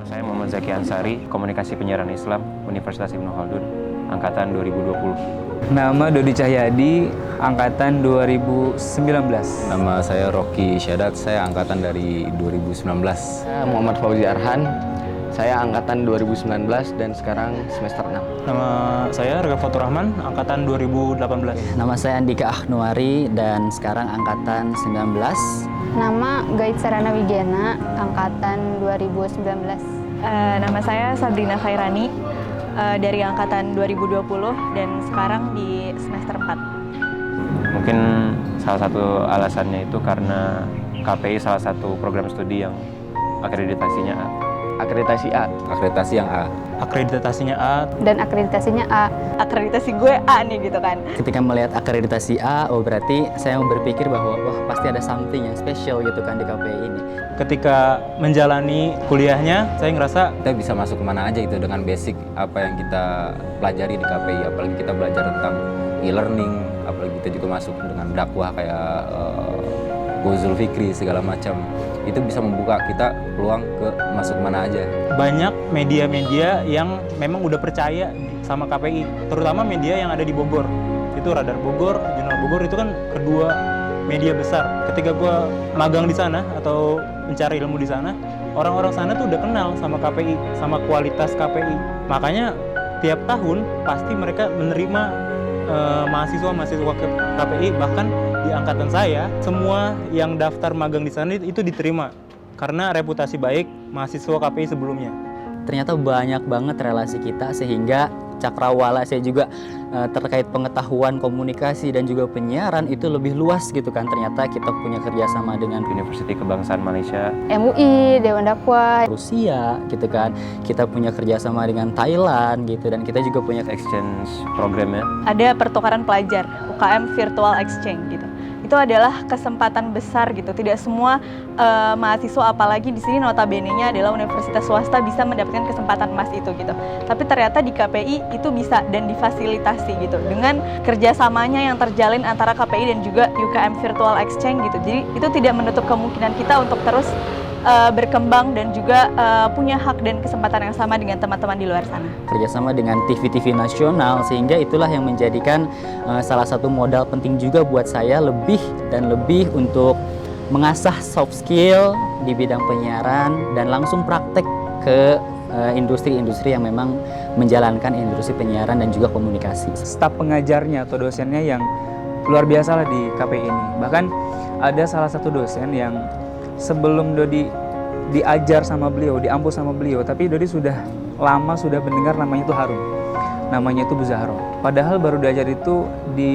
Saya Muhammad Zaki Ansari, Komunikasi Penyiaran Islam, Universitas Ibnu Khaldun, Angkatan 2020. Nama Dodi Cahyadi, Angkatan 2019. Nama saya Rocky Syadat, saya angkatan dari 2019. Saya Muhammad Fauzi Arhan, saya angkatan 2019 dan sekarang semester 6. Nama saya Rega Fatur Rahman, angkatan 2018. Nama saya Andika Ahnuari dan sekarang angkatan 19. Nama Gait Sarana Wigena, angkatan 2019. Nama saya Sabrina Khairani, dari angkatan 2020 dan sekarang di semester 4. Mungkin salah satu alasannya itu karena KPI salah satu program studi yang akreditasinya A. Akreditasi A. Akreditasi yang A. Akreditasinya A. Dan akreditasinya A. Akreditasi gue A nih gitu kan. Ketika melihat akreditasi A, oh berarti saya mau berpikir bahwa wah pasti ada something yang spesial gitu kan di KPI ini. Ketika menjalani kuliahnya, saya ngerasa Kita bisa masuk kemana aja itu dengan basic apa yang kita pelajari di KPI. Apalagi kita belajar tentang e-learning, apalagi kita juga masuk dengan dakwah kayak Ghazul Fikri segala macam. Itu bisa membuka kita peluang ke masuk mana aja. banyak media-media yang memang udah percaya sama KPI, terutama media yang ada di Bogor. Itu Radar Bogor, Jurnal Bogor itu kan kedua media besar. Ketika gue magang di sana atau mencari ilmu di sana, orang-orang sana tuh udah kenal sama KPI, sama kualitas KPI. Makanya tiap tahun pasti mereka menerima mahasiswa-mahasiswa KPI, bahkan di angkatan saya, semua yang daftar magang di sana itu diterima karena reputasi baik mahasiswa KPI sebelumnya. Ternyata banyak banget relasi kita sehingga cakrawala saya juga terkait pengetahuan komunikasi dan juga penyiaran itu lebih luas gitu kan. Ternyata kita punya kerjasama dengan Universiti Kebangsaan Malaysia, MUI, Dewan Dakwah, Rusia gitu kan. Kita punya kerjasama dengan Thailand gitu dan kita juga punya exchange programnya. Ada pertukaran pelajar, UKM Virtual Exchange gitu. Itu adalah kesempatan besar gitu. Tidak semua mahasiswa, apalagi di sini notabene-nya adalah universitas swasta, bisa mendapatkan kesempatan emas itu gitu. Tapi ternyata di KPI itu bisa dan difasilitasi gitu dengan kerjasamanya yang terjalin antara KPI dan juga UKM Virtual Exchange gitu. Jadi itu tidak menutup kemungkinan kita untuk terus berkembang dan juga punya hak dan kesempatan yang sama dengan teman-teman di luar sana. kerjasama dengan TV-TV nasional sehingga itulah yang menjadikan salah satu modal penting juga buat saya lebih dan lebih untuk mengasah soft skill di bidang penyiaran dan langsung praktek ke industri-industri yang memang menjalankan industri penyiaran dan juga komunikasi. Staf pengajarnya atau dosennya yang luar biasa lah di KPI ini. Bahkan ada salah satu dosen yang sebelum Dodi diajar sama beliau, diampu sama beliau, tapi Dodi sudah lama sudah mendengar namanya itu harum. Namanya itu Bu Zahro. Padahal baru diajar itu di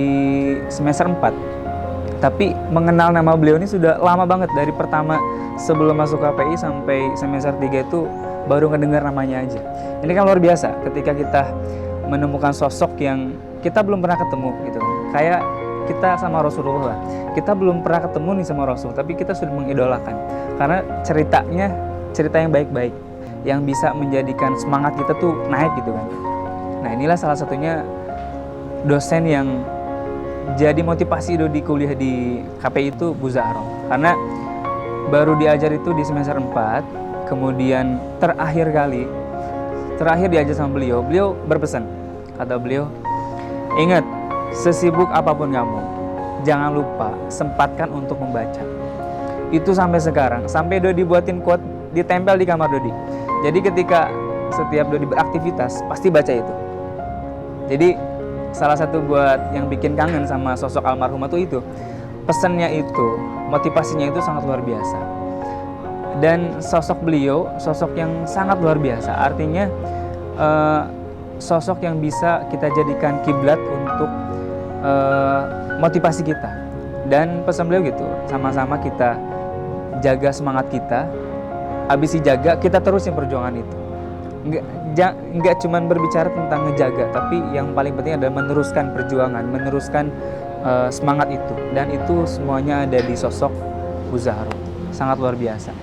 semester 4. Tapi mengenal nama beliau ini sudah lama banget, dari pertama sebelum masuk KPI sampai semester 3 itu baru ngedengar namanya aja. Ini kan luar biasa ketika kita menemukan sosok yang kita belum pernah ketemu gitu. Kayak kita sama Rasulullah, kita belum pernah ketemu nih sama Rasul, tapi kita sudah mengidolakan karena ceritanya cerita yang baik-baik yang bisa menjadikan semangat kita tuh naik gitu kan. Nah inilah salah satunya dosen yang jadi motivasi Dodi kuliah di KPI itu Bu Zahro, karena baru diajar itu di semester 4, kemudian terakhir diajar sama beliau berpesan, kata beliau, ingat, sesibuk apapun kamu, jangan lupa sempatkan untuk membaca. Itu sampai sekarang, sampai Dodi buatin quote ditempel di kamar Dodi. Jadi ketika setiap Dodi beraktivitas pasti baca itu. Jadi salah satu buat yang bikin kangen sama sosok almarhumah itu pesannya itu, motivasinya itu sangat luar biasa. Dan sosok beliau sosok yang sangat luar biasa. Artinya sosok yang bisa kita jadikan kiblat untuk motivasi kita. Dan pesan beliau gitu, sama-sama kita jaga semangat kita, habis dijaga kita terusin perjuangan itu. Nggak cuma berbicara tentang ngejaga, tapi yang paling penting adalah meneruskan perjuangan, meneruskan semangat itu. Dan itu semuanya ada di sosok Bu Zahro, sangat luar biasa.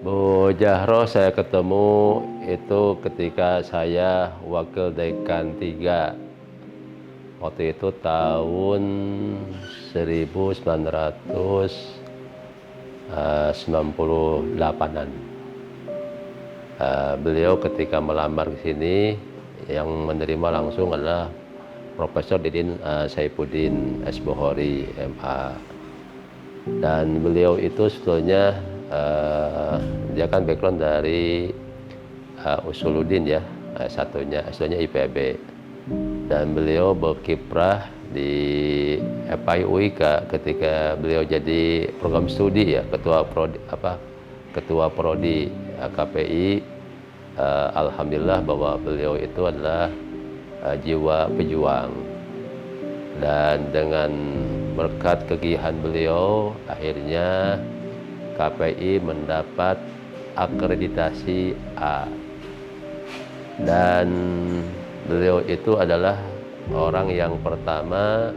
Bu Zahro saya ketemu itu ketika saya wakil dekan 3 waktu itu tahun 1998-an. Beliau ketika melamar ke sini, yang menerima langsung adalah Profesor Didin Saifuddin S.Bohori, MA. Dan beliau itu sebetulnya dia kan background dari Usuluddin ya, satunya IPB. Dan beliau berkiprah di FPI UIK ketika beliau jadi program studi ya, ketua prodi KPI. Alhamdulillah bahwa beliau itu adalah jiwa pejuang, dan dengan berkat kegigihan beliau akhirnya KPI mendapat akreditasi A, dan beliau itu adalah orang yang pertama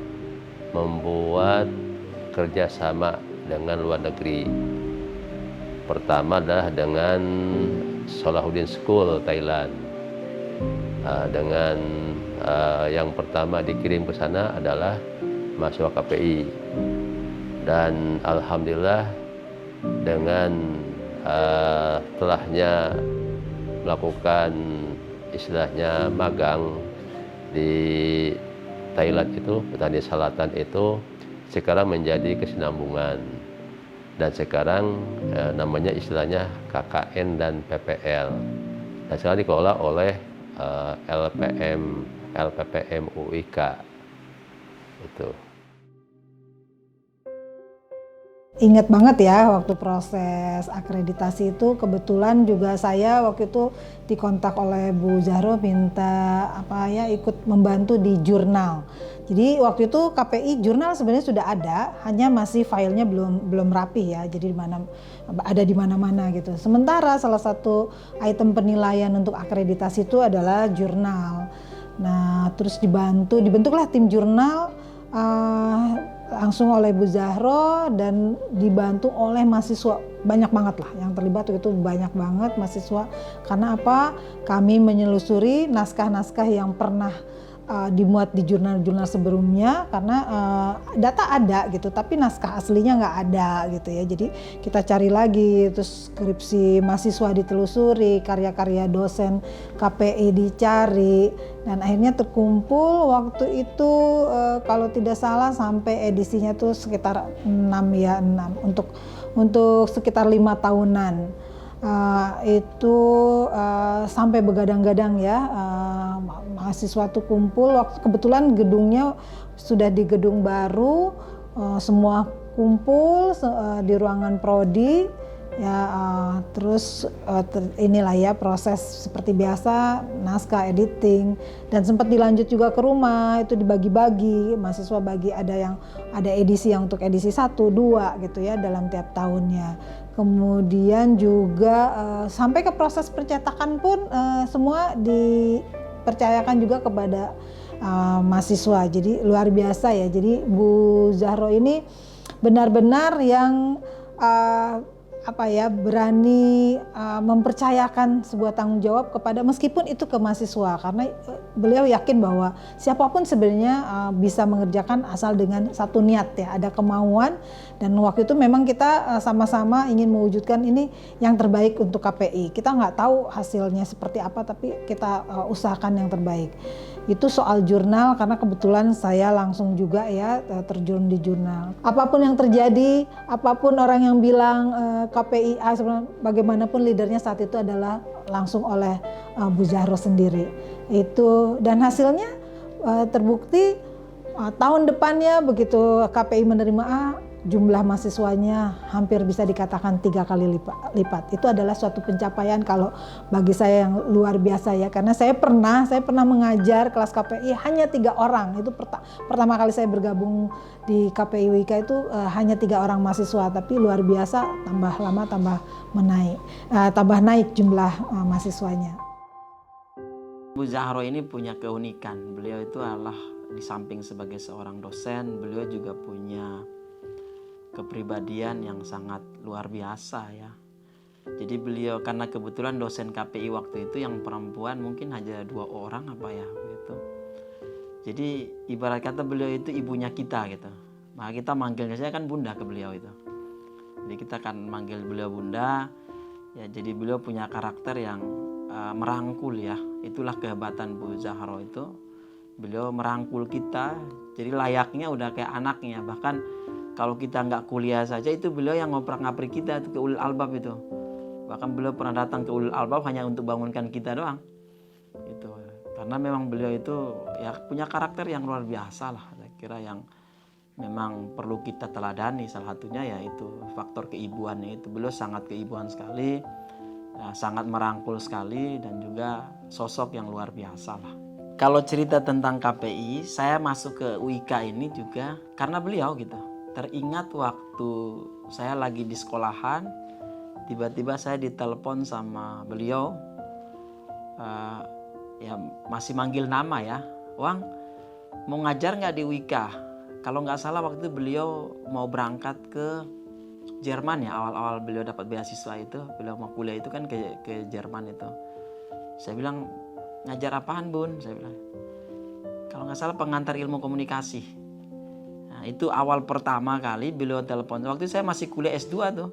membuat kerjasama dengan luar negeri. Pertama adalah dengan Salahuddin School Thailand. Dengan yang pertama dikirim ke sana adalah mahasiswa KPI, dan alhamdulillah dengan setelahnya melakukan istilahnya magang di Thailand itu, petani selatan itu, sekarang menjadi kesinambungan, dan sekarang namanya istilahnya KKN dan PPL, dan sekarang dikelola oleh LPPM UIK itu. Ingat banget ya waktu proses akreditasi itu, kebetulan juga saya waktu itu dikontak oleh Bu Zahro minta ikut membantu di jurnal. Jadi waktu itu KPI jurnal sebenarnya sudah ada, hanya masih filenya belum rapi ya. Jadi ada di mana-mana gitu. Sementara salah satu item penilaian untuk akreditasi itu adalah jurnal. Nah, terus dibentuklah tim jurnal langsung oleh Bu Zahro dan dibantu oleh mahasiswa, banyak banget lah yang terlibat itu, banyak banget mahasiswa. Karena apa? Kami menyelusuri naskah-naskah yang pernah dimuat di jurnal-jurnal sebelumnya, karena data ada gitu, tapi naskah aslinya nggak ada gitu ya. Jadi kita cari lagi, terus skripsi mahasiswa ditelusuri, karya-karya dosen KPI dicari, dan akhirnya terkumpul waktu itu kalau tidak salah sampai edisinya tuh sekitar 6 untuk sekitar 5 tahunan. Itu sampai begadang-gadang ya, mahasiswa tuh kumpul. Kebetulan gedungnya sudah di gedung baru, semua kumpul di ruangan prodi ya, terus inilah ya proses seperti biasa, naskah, editing, dan sempat dilanjut juga ke rumah, itu dibagi-bagi, mahasiswa bagi, ada edisi yang untuk edisi 1, 2 gitu ya dalam tiap tahunnya. Kemudian juga sampai ke proses percetakan pun semua dipercayakan juga kepada mahasiswa. Jadi luar biasa ya. Jadi Bu Zahro ini benar-benar yang berani mempercayakan sebuah tanggung jawab kepada, meskipun itu ke mahasiswa, karena beliau yakin bahwa siapapun sebenarnya bisa mengerjakan asal dengan satu niat ya, ada kemauan. Dan waktu itu memang kita sama-sama ingin mewujudkan ini yang terbaik untuk KPI. Kita nggak tahu hasilnya seperti apa, tapi kita usahakan yang terbaik. Itu soal jurnal, karena kebetulan saya langsung juga ya terjun di jurnal. Apapun yang terjadi, apapun orang yang bilang KPI bagaimanapun leadernya saat itu adalah langsung oleh Bu Zahro sendiri. Itu, dan hasilnya terbukti tahun depannya begitu KPI menerima A, jumlah mahasiswanya hampir bisa dikatakan 3 kali lipat. Itu adalah suatu pencapaian kalau bagi saya yang luar biasa ya, karena saya pernah mengajar kelas KPI hanya 3 orang. Itu pertama kali saya bergabung di KPI WIK itu hanya 3 orang mahasiswa, tapi luar biasa, tambah lama tambah naik jumlah mahasiswanya. Bu Zahro ini punya keunikan. Beliau itu adalah di samping sebagai seorang dosen, beliau juga punya kepribadian yang sangat luar biasa ya. Jadi beliau, karena kebetulan dosen KPI waktu itu yang perempuan mungkin hanya 2 orang gitu. Jadi ibarat kata beliau itu ibunya kita gitu. Maka kita manggilnya saya kan bunda ke beliau itu. Jadi kita akan manggil beliau bunda. Ya, jadi beliau punya karakter yang merangkul ya. Itulah kehebatan Bu Zahro itu. Beliau merangkul kita. Jadi layaknya udah kayak anaknya. Bahkan kalau kita nggak kuliah saja itu beliau yang ngoprak-ngaprik kita itu ke ulul albab itu. Bahkan beliau pernah datang ke ulul albab hanya untuk bangunkan kita doang. Itu. Karena memang beliau itu ya punya karakter yang luar biasa lah. Saya kira yang memang perlu kita teladani, salah satunya yaitu faktor keibuannya itu. Beliau sangat keibuan sekali, ya, sangat merangkul sekali, dan juga sosok yang luar biasa lah. Kalau cerita tentang KPI, saya masuk ke UIK ini juga karena beliau gitu. Teringat waktu saya lagi di sekolahan, tiba-tiba saya ditelepon sama beliau, ya masih manggil nama ya, Wang mau ngajar nggak di UIK? Kalau nggak salah waktu itu beliau mau berangkat ke Jerman ya, awal-awal beliau dapat beasiswa itu, beliau mau kuliah itu kan ke Jerman itu. Saya bilang, ngajar apaan bun? Saya bilang, kalau nggak salah pengantar ilmu komunikasi. Nah, itu awal pertama kali beliau telepon. Waktu itu saya masih kuliah S2 tuh,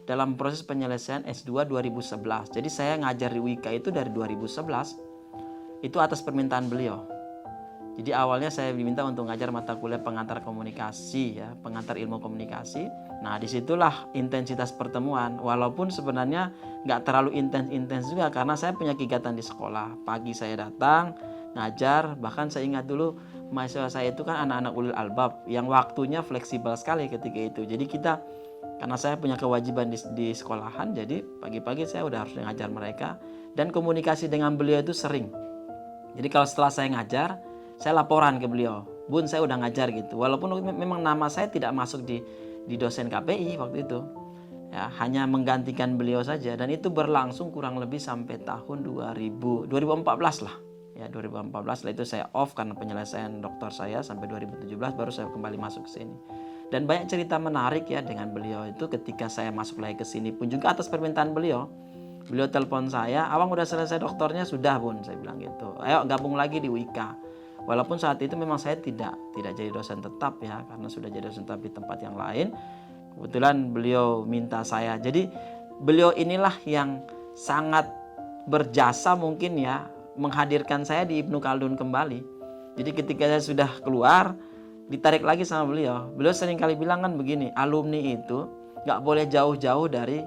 dalam proses penyelesaian S2 2011. Jadi saya ngajar di UIK itu dari 2011, itu atas permintaan beliau. Jadi awalnya saya diminta untuk ngajar mata kuliah pengantar komunikasi ya, pengantar ilmu komunikasi. Nah disitulah intensitas pertemuan. Walaupun sebenarnya nggak terlalu intens juga karena saya punya kegiatan di sekolah. Pagi saya datang ngajar, bahkan saya ingat dulu mahasiswa saya itu kan anak-anak ulul albab yang waktunya fleksibel sekali ketika itu. Jadi kita karena saya punya kewajiban di sekolahan, jadi pagi-pagi saya udah harus ngajar mereka, dan komunikasi dengan beliau itu sering. Jadi kalau setelah saya ngajar, saya laporan ke beliau, bun saya udah ngajar gitu. Walaupun memang nama saya tidak masuk di dosen KPI waktu itu, ya hanya menggantikan beliau saja. Dan itu berlangsung kurang lebih sampai tahun 2014 lah. Ya 2014 lah itu saya off karena penyelesaian doktor saya sampai 2017 baru saya kembali masuk ke sini. Dan banyak cerita menarik ya dengan beliau itu ketika saya masuk lagi ke sini pun juga atas permintaan beliau. Beliau telepon saya, Awang udah selesai doktornya? Sudah bun, saya bilang gitu. Ayo gabung lagi di UIK. Walaupun saat itu memang saya tidak jadi dosen tetap ya, karena sudah jadi dosen tetap di tempat yang lain. Kebetulan beliau minta saya. Jadi beliau inilah yang sangat berjasa mungkin ya, menghadirkan saya di Ibnu Khaldun kembali. Jadi ketika saya sudah keluar, ditarik lagi sama beliau. Beliau sering kali bilang kan begini, alumni itu gak boleh jauh-jauh dari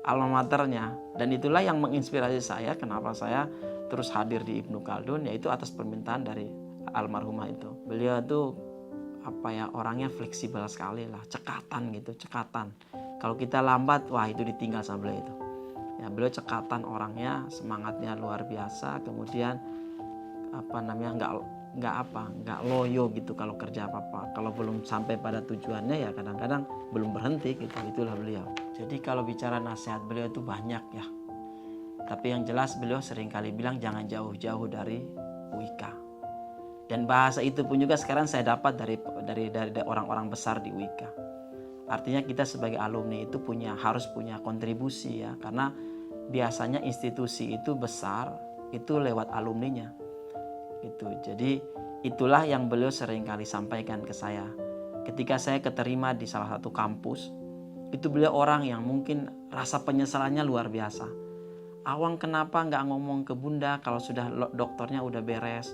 alma maternya. Dan itulah yang menginspirasi saya, kenapa saya terus hadir di Ibnu Khaldun, yaitu atas permintaan dari almarhumah itu. Beliau tuh orangnya fleksibel sekali lah, cekatan gitu, cekatan. Kalau kita lambat, wah itu ditinggal sama beliau itu. Ya, beliau cekatan orangnya, semangatnya luar biasa. Kemudian nggak loyo gitu kalau kerja apa-apa. Kalau belum sampai pada tujuannya ya kadang-kadang belum berhenti gitu. Itulah beliau. Jadi kalau bicara nasihat beliau itu banyak ya. Tapi yang jelas beliau sering kali bilang jangan jauh-jauh dari UIK. Dan bahasa itu pun juga sekarang saya dapat dari orang-orang besar di UIK. Artinya kita sebagai alumni itu harus punya kontribusi ya, karena biasanya institusi itu besar itu lewat alumninya. Gitu. Jadi itulah yang beliau sering kali sampaikan ke saya. Ketika saya keterima di salah satu kampus, itu beliau orang yang mungkin rasa penyesalannya luar biasa. Awang kenapa nggak ngomong ke bunda kalau sudah doktornya udah beres?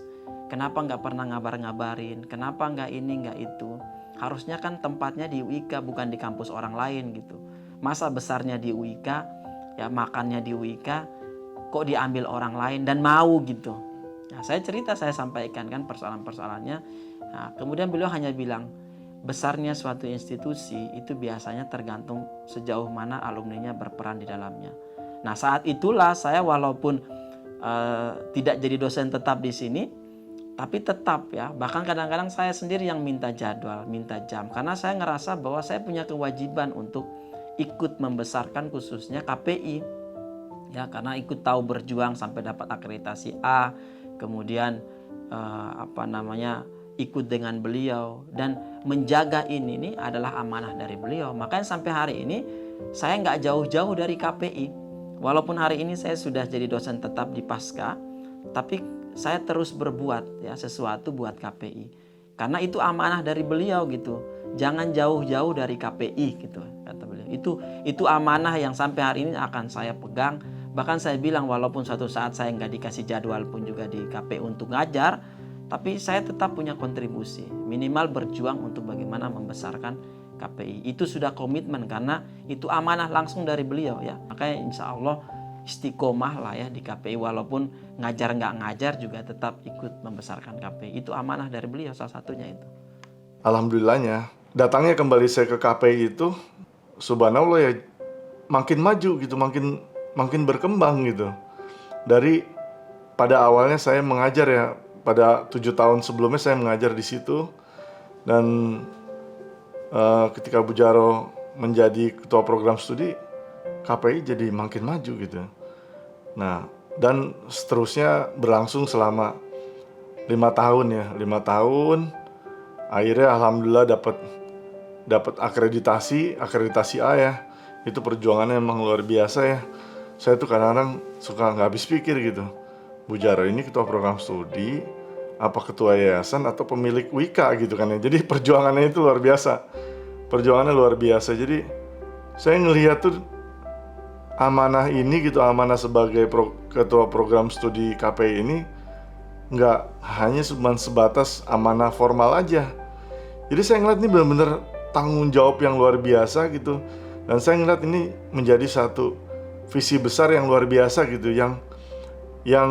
Kenapa nggak pernah ngabar-ngabarin? Kenapa nggak ini nggak itu? Harusnya kan tempatnya di UIK bukan di kampus orang lain gitu. Masa besarnya di UIK, ya makannya di UIK, kok diambil orang lain dan mau gitu. Nah, saya cerita, saya sampaikan kan persoalan-persoalannya. Nah, kemudian beliau hanya bilang, besarnya suatu institusi itu biasanya tergantung sejauh mana alumninya berperan di dalamnya. Nah, saat itulah saya walaupun tidak jadi dosen tetap di sini, tapi tetap ya, bahkan kadang-kadang saya sendiri yang minta jadwal, minta jam. Karena saya ngerasa bahwa saya punya kewajiban untuk ikut membesarkan khususnya KPI. Ya, karena ikut tahu berjuang sampai dapat akreditasi A, kemudian ikut dengan beliau. Dan menjaga ini adalah amanah dari beliau. Makanya sampai hari ini saya nggak jauh-jauh dari KPI. Walaupun hari ini saya sudah jadi dosen tetap di Pasca, tapi saya terus berbuat ya sesuatu buat KPI. Karena itu amanah dari beliau gitu. Jangan jauh-jauh dari KPI gitu kata beliau. Itu amanah yang sampai hari ini akan saya pegang. Bahkan saya bilang walaupun suatu saat saya nggak dikasih jadwal pun juga di KPI untuk ngajar, tapi saya tetap punya kontribusi. Minimal berjuang untuk bagaimana membesarkan KPI. Itu sudah komitmen karena itu amanah langsung dari beliau ya. Makanya insya Allah istiqomah lah ya di KPI, walaupun ngajar nggak ngajar juga tetap ikut membesarkan KPI. Itu amanah dari beliau salah satunya itu. Alhamdulillahnya datangnya kembali saya ke KPI itu subhanallah ya makin maju gitu, makin berkembang gitu. Dari pada awalnya saya mengajar ya, pada 7 tahun sebelumnya saya mengajar di situ, dan ketika Bu Jaro menjadi ketua program studi, KPI jadi makin maju gitu. Nah, dan seterusnya berlangsung selama 5 tahun ya, 5 tahun. Akhirnya alhamdulillah dapat akreditasi A ya. Itu perjuangannya memang luar biasa ya. Saya tuh kadang-kadang suka nggak habis pikir gitu. Bu Jaro ini ketua program studi, apa ketua yayasan atau pemilik Wika gitu kan ya. Jadi perjuangannya itu luar biasa. Perjuangannya luar biasa. Jadi saya ngelihat tuh amanah ini gitu, amanah sebagai ketua program studi KPI ini nggak hanya cuma sebatas amanah formal aja. Jadi saya ngeliat ini benar-benar tanggung jawab yang luar biasa gitu. Dan saya ngeliat ini menjadi satu visi besar yang luar biasa gitu, yang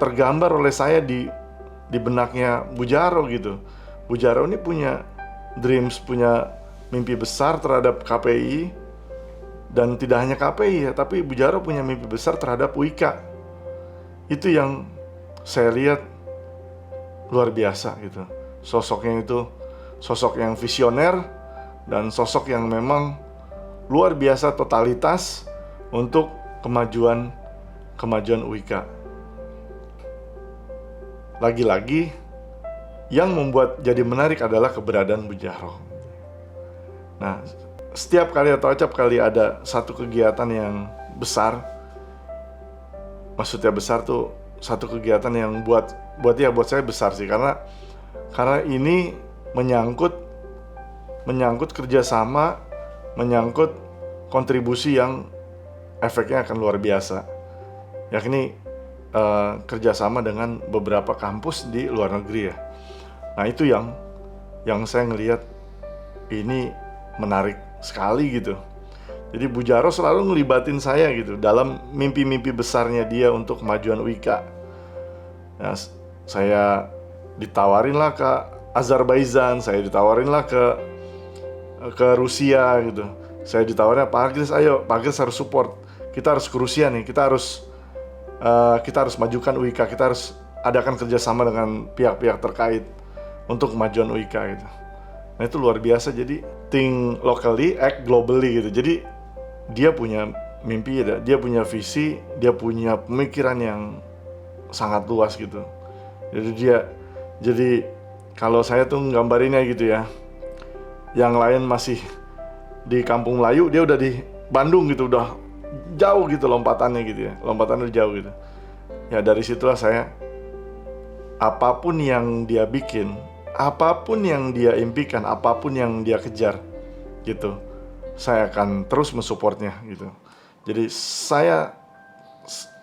tergambar oleh saya di benaknya Bu Jaro gitu. Bu Jaro ini punya dreams, punya mimpi besar terhadap KPI, dan tidak hanya KPI ya, tapi Bu Jaro punya mimpi besar terhadap Wika. Itu yang saya lihat luar biasa gitu. Sosoknya itu sosok yang visioner dan sosok yang memang luar biasa totalitas untuk kemajuan Wika. Lagi-lagi yang membuat jadi menarik adalah keberadaan Bu Jaro. Nah, setiap kali atau acap kali ada satu kegiatan yang besar, maksudnya besar tuh satu kegiatan yang buat saya besar sih, karena ini menyangkut kerjasama, menyangkut kontribusi yang efeknya akan luar biasa, yakni kerjasama dengan beberapa kampus di luar negeri ya. Nah itu yang saya ngelihat ini menarik sekali gitu. Jadi Bu Jaro selalu ngelibatin saya gitu dalam mimpi-mimpi besarnya dia untuk kemajuan Wika. Nah, saya ditawarin lah ke Azerbaijan, saya ditawarin lah ke Rusia gitu. Saya ditawarin, Pak Agris, ayo Pak Agris harus support. Kita harus ke Rusia nih, kita harus majukan Wika, kita harus adakan kerjasama dengan pihak-pihak terkait untuk kemajuan Wika gitu. Nah itu luar biasa, jadi think locally, act globally gitu. Jadi dia punya mimpi, dia punya visi, dia punya pemikiran yang sangat luas gitu. Jadi kalau saya tuh nggambarinnya gitu ya, yang lain masih di Kampung Melayu, dia udah di Bandung gitu, udah jauh gitu lompatannya gitu ya, lompatannya jauh gitu. Ya dari situlah saya, apapun yang dia bikin, apapun yang dia impikan, apapun yang dia kejar gitu, saya akan terus mensupportnya gitu. Jadi saya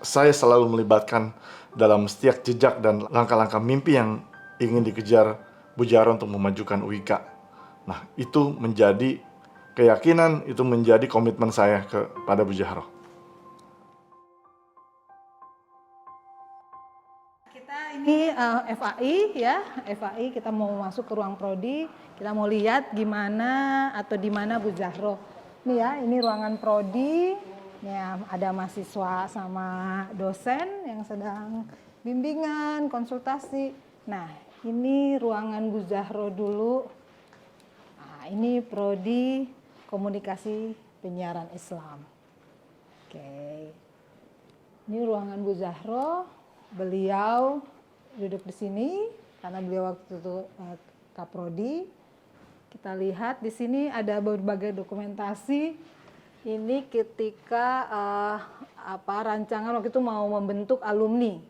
selalu melibatkan dalam setiap jejak dan langkah-langkah mimpi yang ingin dikejar Bu Jaro untuk memajukan Wika. Nah itu menjadi keyakinan, itu menjadi komitmen saya kepada Bu Jaro. Ini FAI ya, FAI kita mau masuk ke ruang prodi, kita mau lihat gimana atau di mana Bu Jaro. Nih ya, ini ruangan prodi, ya, ada mahasiswa sama dosen yang sedang bimbingan, konsultasi. Nah, ini ruangan Bu Jaro dulu. Nah, ini prodi komunikasi penyiaran Islam. Oke. Ini ruangan Bu Jaro, beliau duduk di sini karena beliau waktu itu Kaprodi. Kita lihat di sini ada berbagai dokumentasi. Ini ketika rancangan waktu itu mau membentuk alumni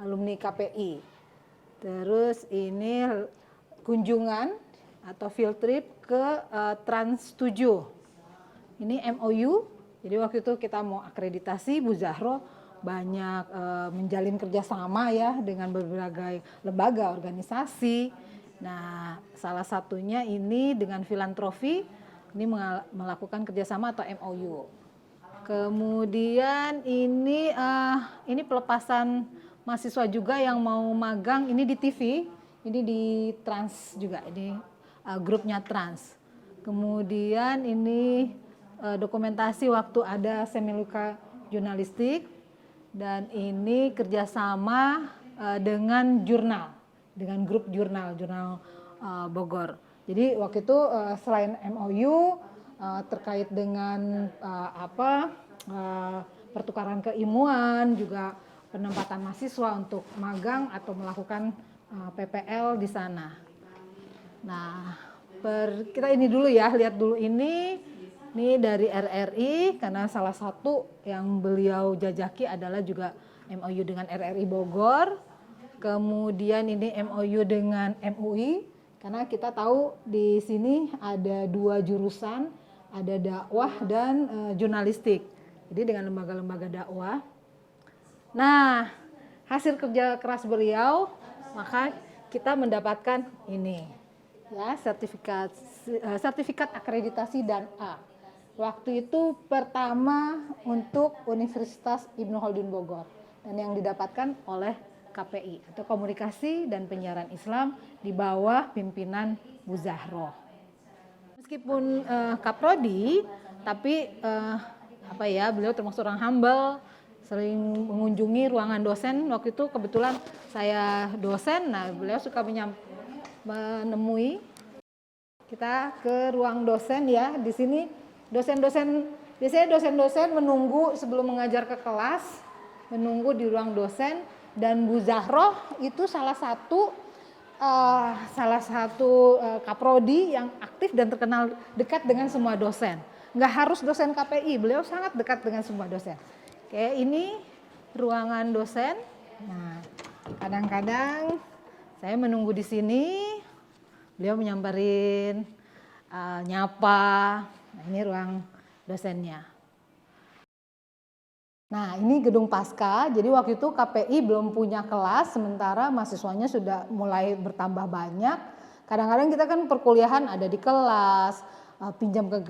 alumni KPI. Terus ini kunjungan atau field trip ke Trans 7. Ini MOU, jadi waktu itu kita mau akreditasi, Bu Zahro banyak menjalin kerjasama ya dengan berbagai lembaga, organisasi. Nah, salah satunya ini dengan filantropi, ini melakukan kerjasama atau MOU. Kemudian ini pelepasan mahasiswa juga yang mau magang, ini di TV, ini di Trans juga, ini grupnya Trans. Kemudian ini dokumentasi waktu ada Semiluka Jurnalistik, dan ini kerjasama dengan jurnal, dengan grup jurnal Bogor. Jadi waktu itu selain MOU terkait dengan pertukaran keilmuan, juga penempatan mahasiswa untuk magang atau melakukan PPL di sana. Nah, kita ini dulu ya, lihat dulu ini dari RRI, karena salah satu yang beliau jajaki adalah juga MOU dengan RRI Bogor. Kemudian ini MOU dengan MUI, karena kita tahu di sini ada 2 jurusan, ada dakwah dan jurnalistik. Jadi dengan lembaga-lembaga dakwah. Nah, hasil kerja keras beliau, maka kita mendapatkan ini ya, sertifikat akreditasi dan A. Waktu itu pertama untuk Universitas Ibnu Khaldun Bogor, dan yang didapatkan oleh KPI atau Komunikasi dan Penyiaran Islam di bawah pimpinan Bu Zahro. Meskipun kaprodi, tapi beliau termasuk orang humble, sering mengunjungi ruangan dosen. Waktu itu kebetulan saya dosen, nah beliau suka menemui kita ke ruang dosen ya. Di sini biasanya dosen-dosen menunggu sebelum mengajar ke kelas, menunggu di ruang dosen, dan Bu Zahro itu salah satu kaprodi yang aktif dan terkenal dekat dengan semua dosen. Nggak harus dosen KPI, beliau sangat dekat dengan semua dosen. Oke, ini ruangan dosen. Nah, kadang-kadang saya menunggu di sini, beliau menyamperin, nyapa. Nah, ini ruang dosennya. Nah, ini gedung Pasca. Jadi waktu itu KPI belum punya kelas, sementara mahasiswanya sudah mulai bertambah banyak. Kadang-kadang kita kan perkuliahan ada di kelas, pinjam ke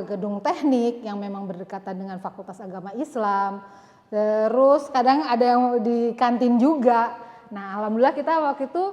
gedung teknik yang memang berdekatan dengan Fakultas Agama Islam. Terus kadang ada yang di kantin juga. Nah, alhamdulillah kita waktu itu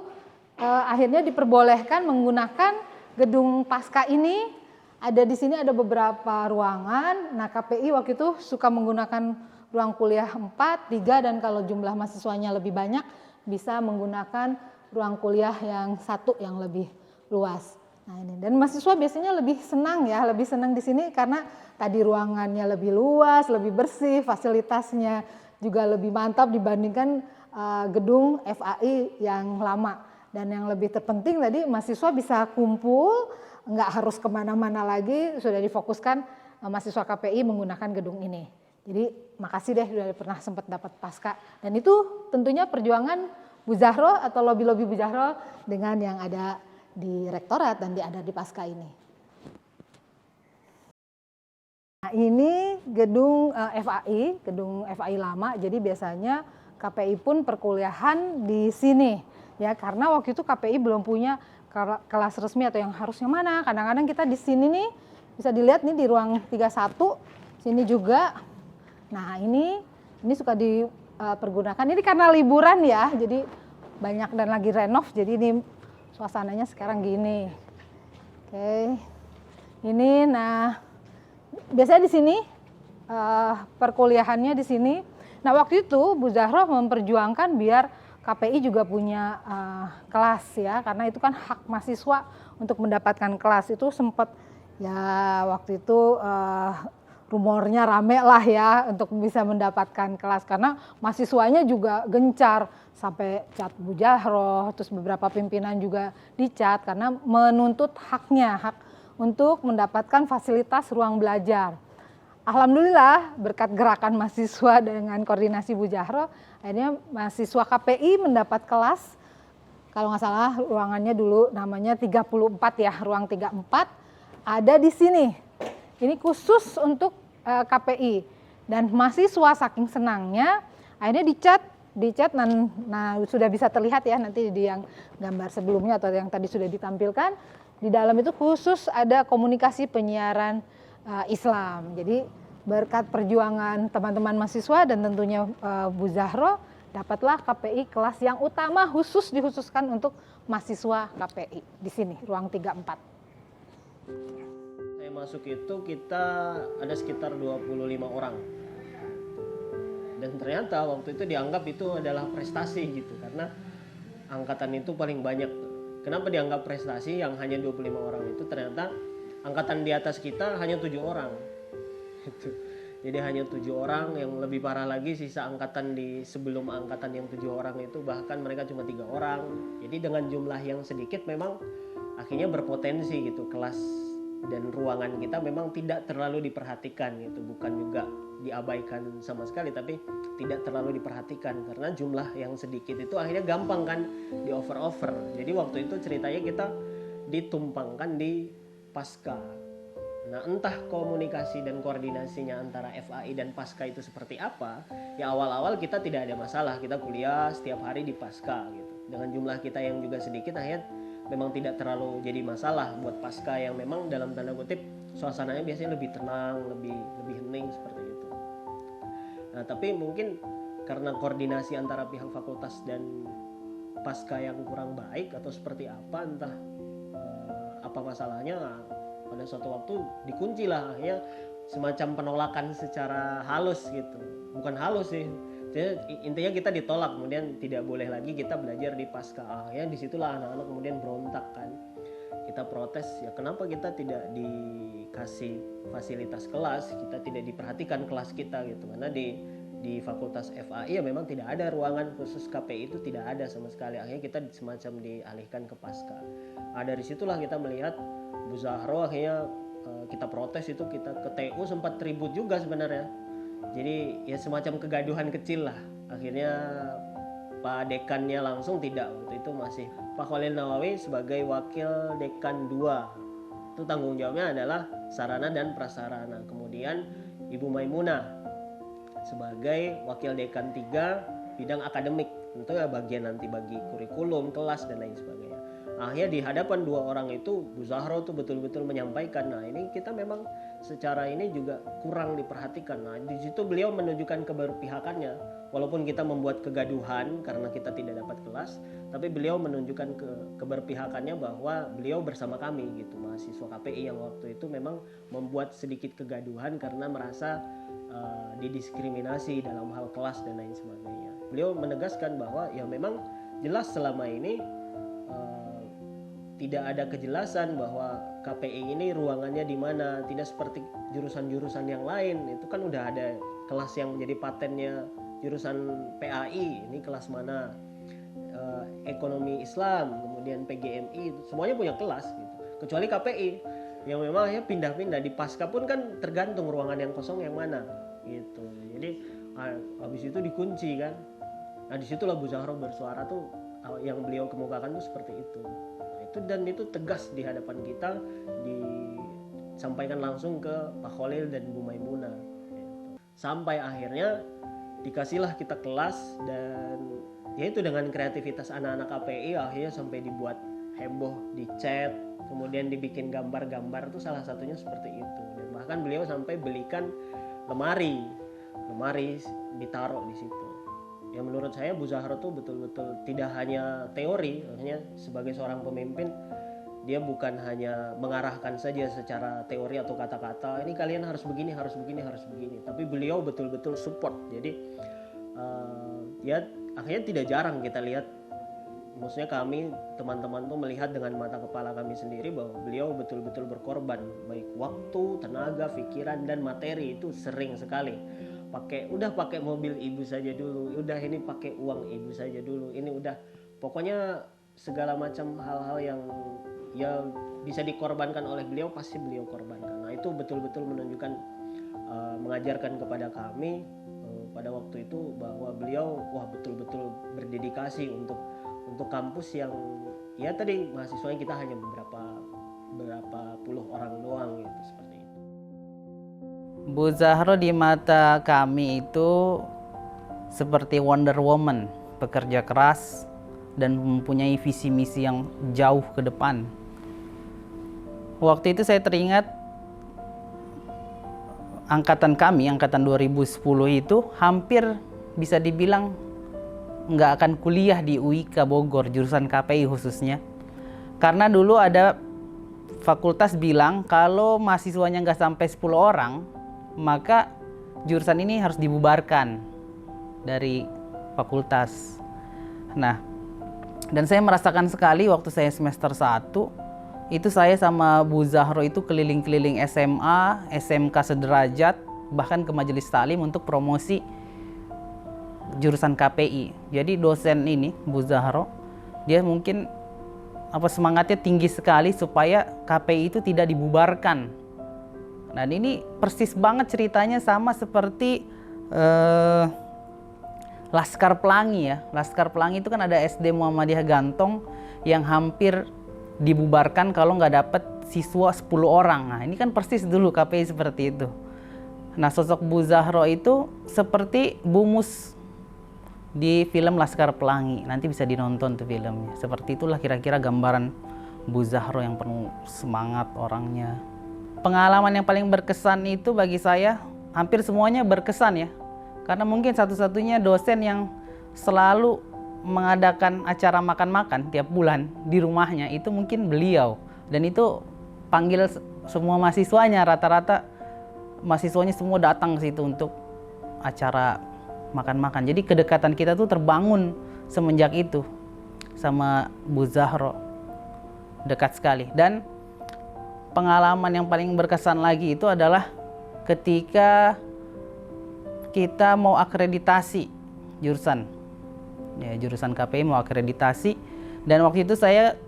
akhirnya diperbolehkan menggunakan gedung Pasca ini. Ada di sini ada beberapa ruangan. Nah, KPI waktu itu suka menggunakan ruang kuliah 4, 3, dan kalau jumlah mahasiswanya lebih banyak bisa menggunakan ruang kuliah yang 1 yang lebih luas. Nah, ini, dan mahasiswa biasanya lebih senang di sini karena tadi ruangannya lebih luas, lebih bersih, fasilitasnya juga lebih mantap dibandingkan gedung FAI yang lama. Dan yang lebih terpenting tadi mahasiswa bisa kumpul, nggak harus kemana-mana lagi, sudah difokuskan mahasiswa KPI menggunakan gedung ini. Jadi makasih deh sudah pernah sempat dapat Pasca. Dan itu tentunya perjuangan Bu Zahro atau lobby-lobby Bu Zahro dengan yang ada di rektorat dan ada di Pasca ini. Nah, ini gedung FAI lama, jadi biasanya KPI pun perkuliahan di sini. Ya, karena waktu itu KPI belum punya kelas resmi atau yang harusnya mana. Kadang-kadang kita di sini nih bisa dilihat nih di ruang 31 sini juga. Nah, ini suka dipergunakan. Ini karena liburan ya, jadi banyak dan lagi renov. Jadi ini suasananya sekarang gini. Oke. Ini biasanya di sini perkuliahannya di sini. Nah, waktu itu Bu Zahro memperjuangkan biar KPI juga punya kelas ya, karena itu kan hak mahasiswa untuk mendapatkan kelas. Itu sempat ya waktu itu rumornya rame lah ya untuk bisa mendapatkan kelas, karena mahasiswanya juga gencar sampai cat Bu Zahro, terus beberapa pimpinan juga dicat karena menuntut hak untuk mendapatkan fasilitas ruang belajar. Alhamdulillah berkat gerakan mahasiswa dengan koordinasi Bu Zahro, akhirnya mahasiswa KPI mendapat kelas, kalau nggak salah ruangannya dulu namanya 34 ya, ruang 34 ada di sini. Ini khusus untuk KPI, dan mahasiswa saking senangnya akhirnya dicat nah sudah bisa terlihat ya nanti di yang gambar sebelumnya atau yang tadi sudah ditampilkan, di dalam itu khusus ada komunikasi penyiaran Islam. Jadi berkat perjuangan teman-teman mahasiswa dan tentunya Bu Zahro, dapatlah KPI kelas yang utama dikhususkan untuk mahasiswa KPI di sini, ruang 34. Saya masuk itu kita ada sekitar 25 orang. Dan ternyata waktu itu dianggap itu adalah prestasi gitu, karena angkatan itu paling banyak. Kenapa dianggap prestasi yang hanya 25 orang itu? Ternyata angkatan di atas kita hanya 7 orang. Jadi hanya 7 orang, yang lebih parah lagi sisa angkatan di sebelum angkatan yang 7 orang itu bahkan mereka cuma 3 orang. Jadi dengan jumlah yang sedikit memang akhirnya berpotensi gitu, kelas dan ruangan kita memang tidak terlalu diperhatikan gitu, bukan juga diabaikan sama sekali, tapi tidak terlalu diperhatikan karena jumlah yang sedikit itu akhirnya gampang kan di over. Jadi waktu itu ceritanya kita ditumpangkan di pasca. Nah, entah komunikasi dan koordinasinya antara FAI dan pasca itu seperti apa, ya awal-awal kita tidak ada masalah, kita kuliah setiap hari di pasca gitu. Dengan jumlah kita yang juga sedikit, akhirnya memang tidak terlalu jadi masalah buat pasca yang memang dalam tanda kutip suasananya biasanya lebih tenang, lebih hening seperti itu. Nah, tapi mungkin karena koordinasi antara pihak fakultas dan pasca yang kurang baik atau seperti apa, entah apa masalahnya, pada suatu waktu dikunci lah, akhirnya semacam penolakan secara halus gitu, bukan halus sih, jadi intinya kita ditolak, kemudian tidak boleh lagi kita belajar di pasca. Akhirnya disitulah anak-anak kemudian berontak kan, kita protes, ya kenapa kita tidak dikasih fasilitas kelas, kita tidak diperhatikan kelas kita gitu, karena di fakultas FAI ya memang tidak ada ruangan khusus KPI, itu tidak ada sama sekali. Akhirnya kita semacam dialihkan ke pasca. Dari situlah kita melihat Bu Zahro, akhirnya kita protes itu, kita ke TU sempat ribut juga sebenarnya. Jadi ya semacam kegaduhan kecil lah. Akhirnya Pak Dekannya langsung tidak, waktu itu masih Pak Khalil Nawawi sebagai Wakil Dekan 2. Itu tanggung jawabnya adalah sarana dan prasarana. Kemudian Ibu Maimunah sebagai Wakil Dekan 3 bidang akademik. Tentu ya bagian nanti bagi kurikulum, kelas dan lain sebagainya. Akhirnya di hadapan 2 orang itu Bu Zahro tuh betul-betul menyampaikan, nah ini kita memang secara ini juga kurang diperhatikan. Nah di situ beliau menunjukkan keberpihakannya, walaupun kita membuat kegaduhan karena kita tidak dapat kelas, tapi beliau menunjukkan keberpihakannya bahwa beliau bersama kami gitu, mahasiswa KPI yang waktu itu memang membuat sedikit kegaduhan karena merasa didiskriminasi dalam hal kelas dan lain sebagainya. Beliau menegaskan bahwa ya memang jelas selama ini tidak ada kejelasan bahwa KPI ini ruangannya di mana, tidak seperti jurusan-jurusan yang lain. Itu kan udah ada kelas yang menjadi patennya jurusan PAI, ini kelas mana, ekonomi Islam, kemudian PGMI, semuanya punya kelas gitu. Kecuali KPI yang memang ya pindah-pindah, di pasca pun kan tergantung ruangan yang kosong yang mana gitu. Jadi habis itu dikunci kan. Nah disitulah Bu Zahro bersuara tuh, yang beliau kemukakan tuh seperti itu. Dan itu tegas di hadapan kita, disampaikan langsung ke Pak Khalil dan Bu Maimunah. Sampai akhirnya dikasihlah kita kelas, dan yaitu dengan kreativitas anak-anak KPI akhirnya sampai dibuat heboh di chat, kemudian dibikin gambar-gambar, itu salah satunya seperti itu. Dan bahkan beliau sampai belikan lemari ditaruh di situ. Ya menurut saya Bu Zahro tuh betul-betul tidak hanya teori, artinya sebagai seorang pemimpin dia bukan hanya mengarahkan saja secara teori atau kata-kata, ini kalian harus begini, tapi beliau betul-betul support. Jadi ya akhirnya tidak jarang kita lihat, maksudnya kami teman-teman tuh melihat dengan mata kepala kami sendiri bahwa beliau betul-betul berkorban, baik waktu, tenaga, pikiran dan materi, itu sering sekali. Udah pakai mobil ibu saja dulu, udah ini pakai uang ibu saja dulu, ini udah pokoknya segala macam hal-hal yang ya bisa dikorbankan oleh beliau pasti beliau korbankan. Nah itu betul-betul menunjukkan mengajarkan kepada kami pada waktu itu bahwa beliau betul-betul berdedikasi untuk kampus yang ya tadi mahasiswanya kita hanya berapa puluh orang doang gitu, seperti itu. Bu Zahro di mata kami itu seperti Wonder Woman, pekerja keras dan mempunyai visi misi yang jauh ke depan. Waktu itu saya teringat angkatan kami, angkatan 2010 itu hampir bisa dibilang nggak akan kuliah di UIK Bogor, jurusan KPI khususnya. Karena dulu ada fakultas bilang kalau mahasiswanya nggak sampai 10 orang, maka jurusan ini harus dibubarkan dari fakultas. Nah, dan saya merasakan sekali waktu saya semester 1, itu saya sama Bu Zahro itu keliling-keliling SMA, SMK sederajat, bahkan ke majelis taklim untuk promosi jurusan KPI. Jadi dosen ini, Bu Zahro, dia mungkin semangatnya tinggi sekali supaya KPI itu tidak dibubarkan. Nah, ini persis banget ceritanya sama seperti Laskar Pelangi ya. Laskar Pelangi itu kan ada SD Muhammadiyah Gantong yang hampir dibubarkan kalau nggak dapat siswa 10 orang. Nah, ini kan persis dulu KPI seperti itu. Nah, sosok Bu Zahro itu seperti Bu Mus di film Laskar Pelangi. Nanti bisa dinonton tuh filmnya. Seperti itulah kira-kira gambaran Bu Zahro yang penuh semangat orangnya. Pengalaman yang paling berkesan itu bagi saya, hampir semuanya berkesan ya. Karena mungkin satu-satunya dosen yang selalu mengadakan acara makan-makan tiap bulan di rumahnya itu mungkin beliau. Dan itu panggil semua mahasiswanya, rata-rata mahasiswanya semua datang ke situ untuk acara makan-makan. Jadi kedekatan kita tuh terbangun semenjak itu sama Bu Zahro. Dekat sekali. Dan pengalaman yang paling berkesan lagi itu adalah ketika kita mau akreditasi jurusan. Ya, jurusan KPI mau akreditasi. Dan waktu itu saya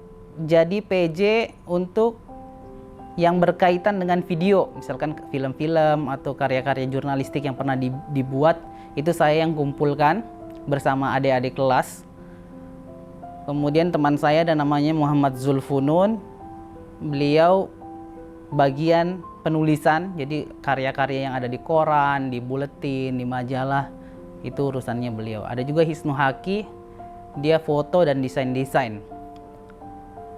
jadi PJ untuk yang berkaitan dengan video. Misalkan film-film atau karya-karya jurnalistik yang pernah dibuat. Itu saya yang kumpulkan bersama adik-adik kelas. Kemudian teman saya dan namanya Muhammad Zulfunun. Beliau bagian penulisan, jadi karya-karya yang ada di koran, di buletin, di majalah, itu urusannya beliau. Ada juga Hisnu Haki, dia foto dan desain-desain.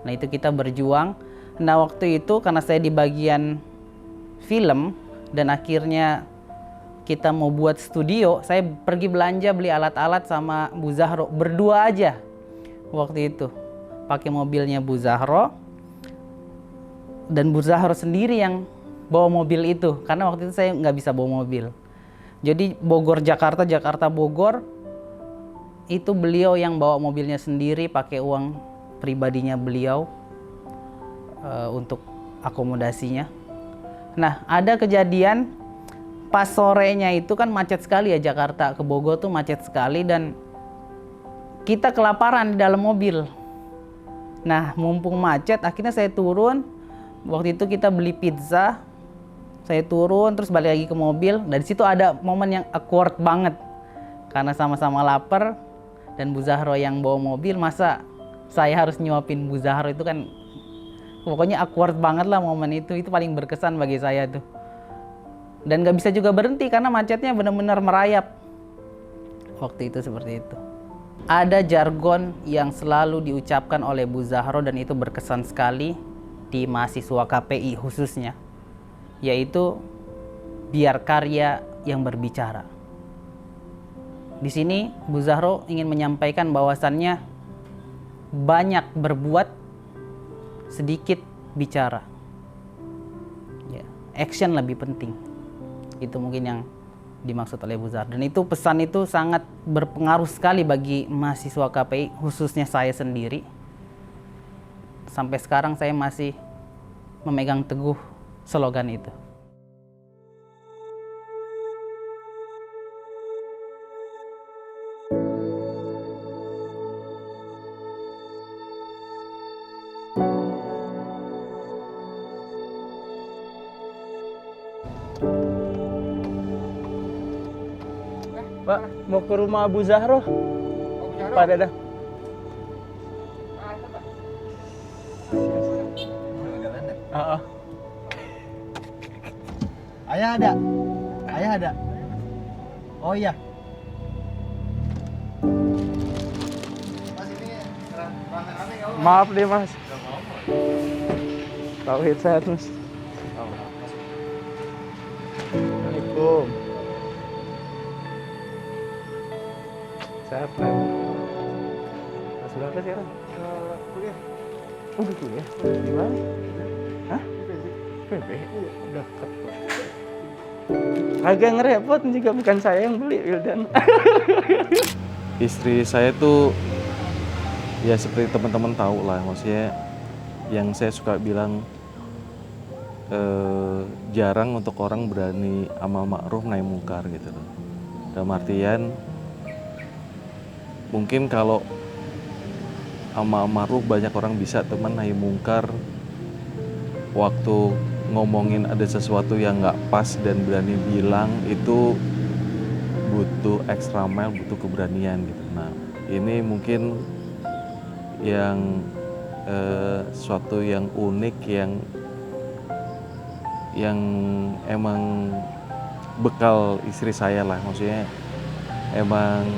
Nah, itu kita berjuang. Nah, waktu itu karena saya di bagian film dan akhirnya kita mau buat studio, saya pergi belanja beli alat-alat sama Bu Zahro, berdua aja waktu itu. Pakai mobilnya Bu Zahro, dan Bu Zahro sendiri yang bawa mobil itu, karena waktu itu saya nggak bisa bawa mobil. Jadi Bogor Jakarta, Jakarta Bogor, itu beliau yang bawa mobilnya sendiri pakai uang pribadinya beliau untuk akomodasinya. Nah, ada kejadian pas sorenya itu kan macet sekali ya, Jakarta ke Bogor tuh macet sekali dan kita kelaparan di dalam mobil. Nah, mumpung macet, akhirnya saya turun. Waktu itu kita beli pizza. Saya turun terus balik lagi ke mobil. Dari situ ada momen yang awkward banget. Karena sama-sama lapar dan Bu Zahro yang bawa mobil, masa saya harus nyuapin Bu Zahro, itu kan pokoknya awkward banget lah momen itu. Itu paling berkesan bagi saya tuh. Dan gak bisa juga berhenti karena macetnya benar-benar merayap. Waktu itu seperti itu. Ada jargon yang selalu diucapkan oleh Bu Zahro dan itu berkesan sekali di mahasiswa KPI khususnya, yaitu biar karya yang berbicara. Di sini Bu Zahro ingin menyampaikan bahwasannya banyak berbuat, sedikit bicara. Ya, action lebih penting. Itu mungkin yang dimaksud oleh Bu Zahro. Dan itu pesan itu sangat berpengaruh sekali bagi mahasiswa KPI, khususnya saya sendiri. Sampai sekarang saya masih memegang teguh slogan itu. Pak, mau ke rumah Abu Zahro. Pak Dadang. Ayah ada? Ayah ada? Oh iya. Maaf deh Mas. Tauhid sehat Mas. Assalamualaikum. Sehat lah. Mas berapa sekarang? Kuliah. Udah kuliah? Di mana? Hah? PB? Deket. Agak ngerepot juga, bukan saya yang beli, Wildan. Istri saya tuh ya seperti teman-teman tahu lah, maksudnya yang saya suka bilang jarang untuk orang berani amal ma'ruf nahi mungkar gitu loh. Dalam artian mungkin kalau amal ma'ruf banyak orang bisa, teman nahi mungkar waktu ngomongin ada sesuatu yang nggak pas dan berani bilang itu butuh extra mile, butuh keberanian gitu. Nah ini mungkin yang suatu yang unik yang emang bekal istri saya lah, maksudnya emang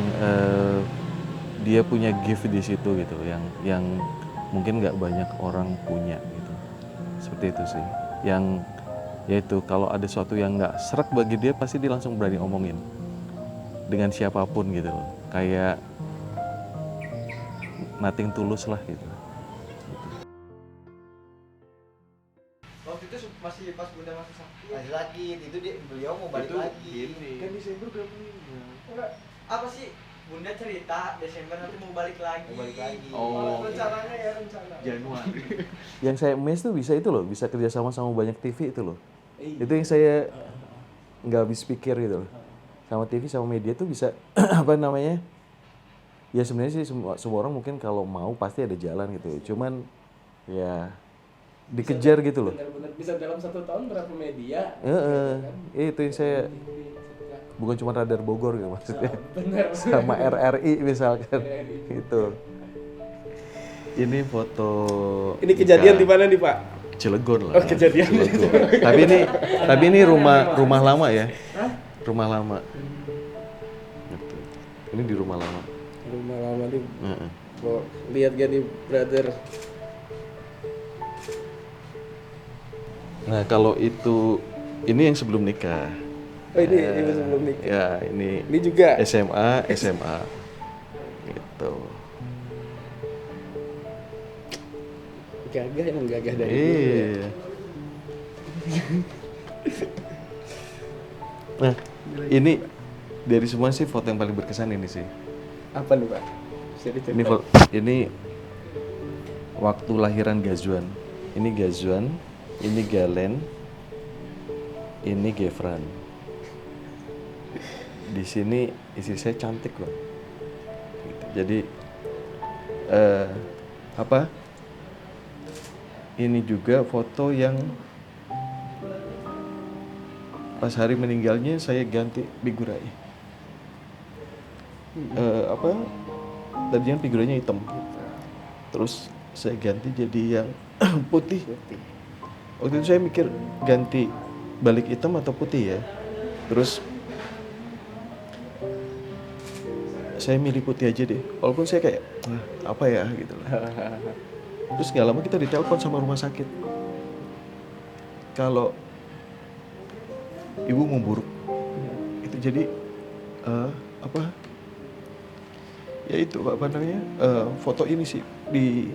dia punya gift di situ gitu yang mungkin nggak banyak orang punya gitu, seperti itu sih. Yang yaitu kalau ada sesuatu yang nggak serak bagi dia pasti dia langsung berani omongin dengan siapapun gitu loh, kayak nothing tulus lah gitu. Waktu itu masih pas Bunda masih sakit. Lagi itu beliau mau balik lagi. Kan Desember udah meninggal. Apa sih? Bunda cerita Desember nanti mau balik lagi. Mau balik lagi. Oh. Rencananya ya rencana. Januari. Yang saya miss tuh bisa itu loh, bisa kerjasama sama banyak TV itu loh. Itu yang saya nggak habis pikir gitu loh. Sama TV sama media tuh bisa apa namanya? Ya sebenarnya sih semua orang mungkin kalau mau pasti ada jalan gitu. Cuman ya dikejar gitu loh. Benar-benar bisa dalam 1 tahun berapa media? Itu yang saya bukan cuma Radar Bogor gitu maksudnya. Bener. Sama RRI misalkan. Itu. Ini foto. Ini kejadian di mana nih Pak? Cilegon lah. Oh kejadian. Tapi ini rumah lama ya. Rumah lama. Gitu. Ini di rumah lama. Rumah lama nih. Lihat gak nih brother? Nah kalau itu ini yang sebelum nikah. Oh ini sebelum nikah. Ya ini juga SMA gitu. Gagah emang gagah dari Iya. Nah ini dari semua sih foto yang paling berkesan ini sih. Apa nih Pak? Ini waktu lahiran Gazuan. Ini Gazuan, ini Galen, ini Gefran. Di sini istri saya cantik loh. Gitu. Jadi ini juga foto yang pas hari meninggalnya saya ganti figuranya. Tadinya figuranya hitam. Terus saya ganti jadi yang putih. Waktu itu saya mikir ganti balik hitam atau putih ya. Terus saya milih putih aja deh. Walaupun saya kayak apa ya gitu loh. Terus nggak lama kita ditelepon sama rumah sakit. Kalau ibu memburuk. Itu jadi ya itu apa namanya foto ini sih di.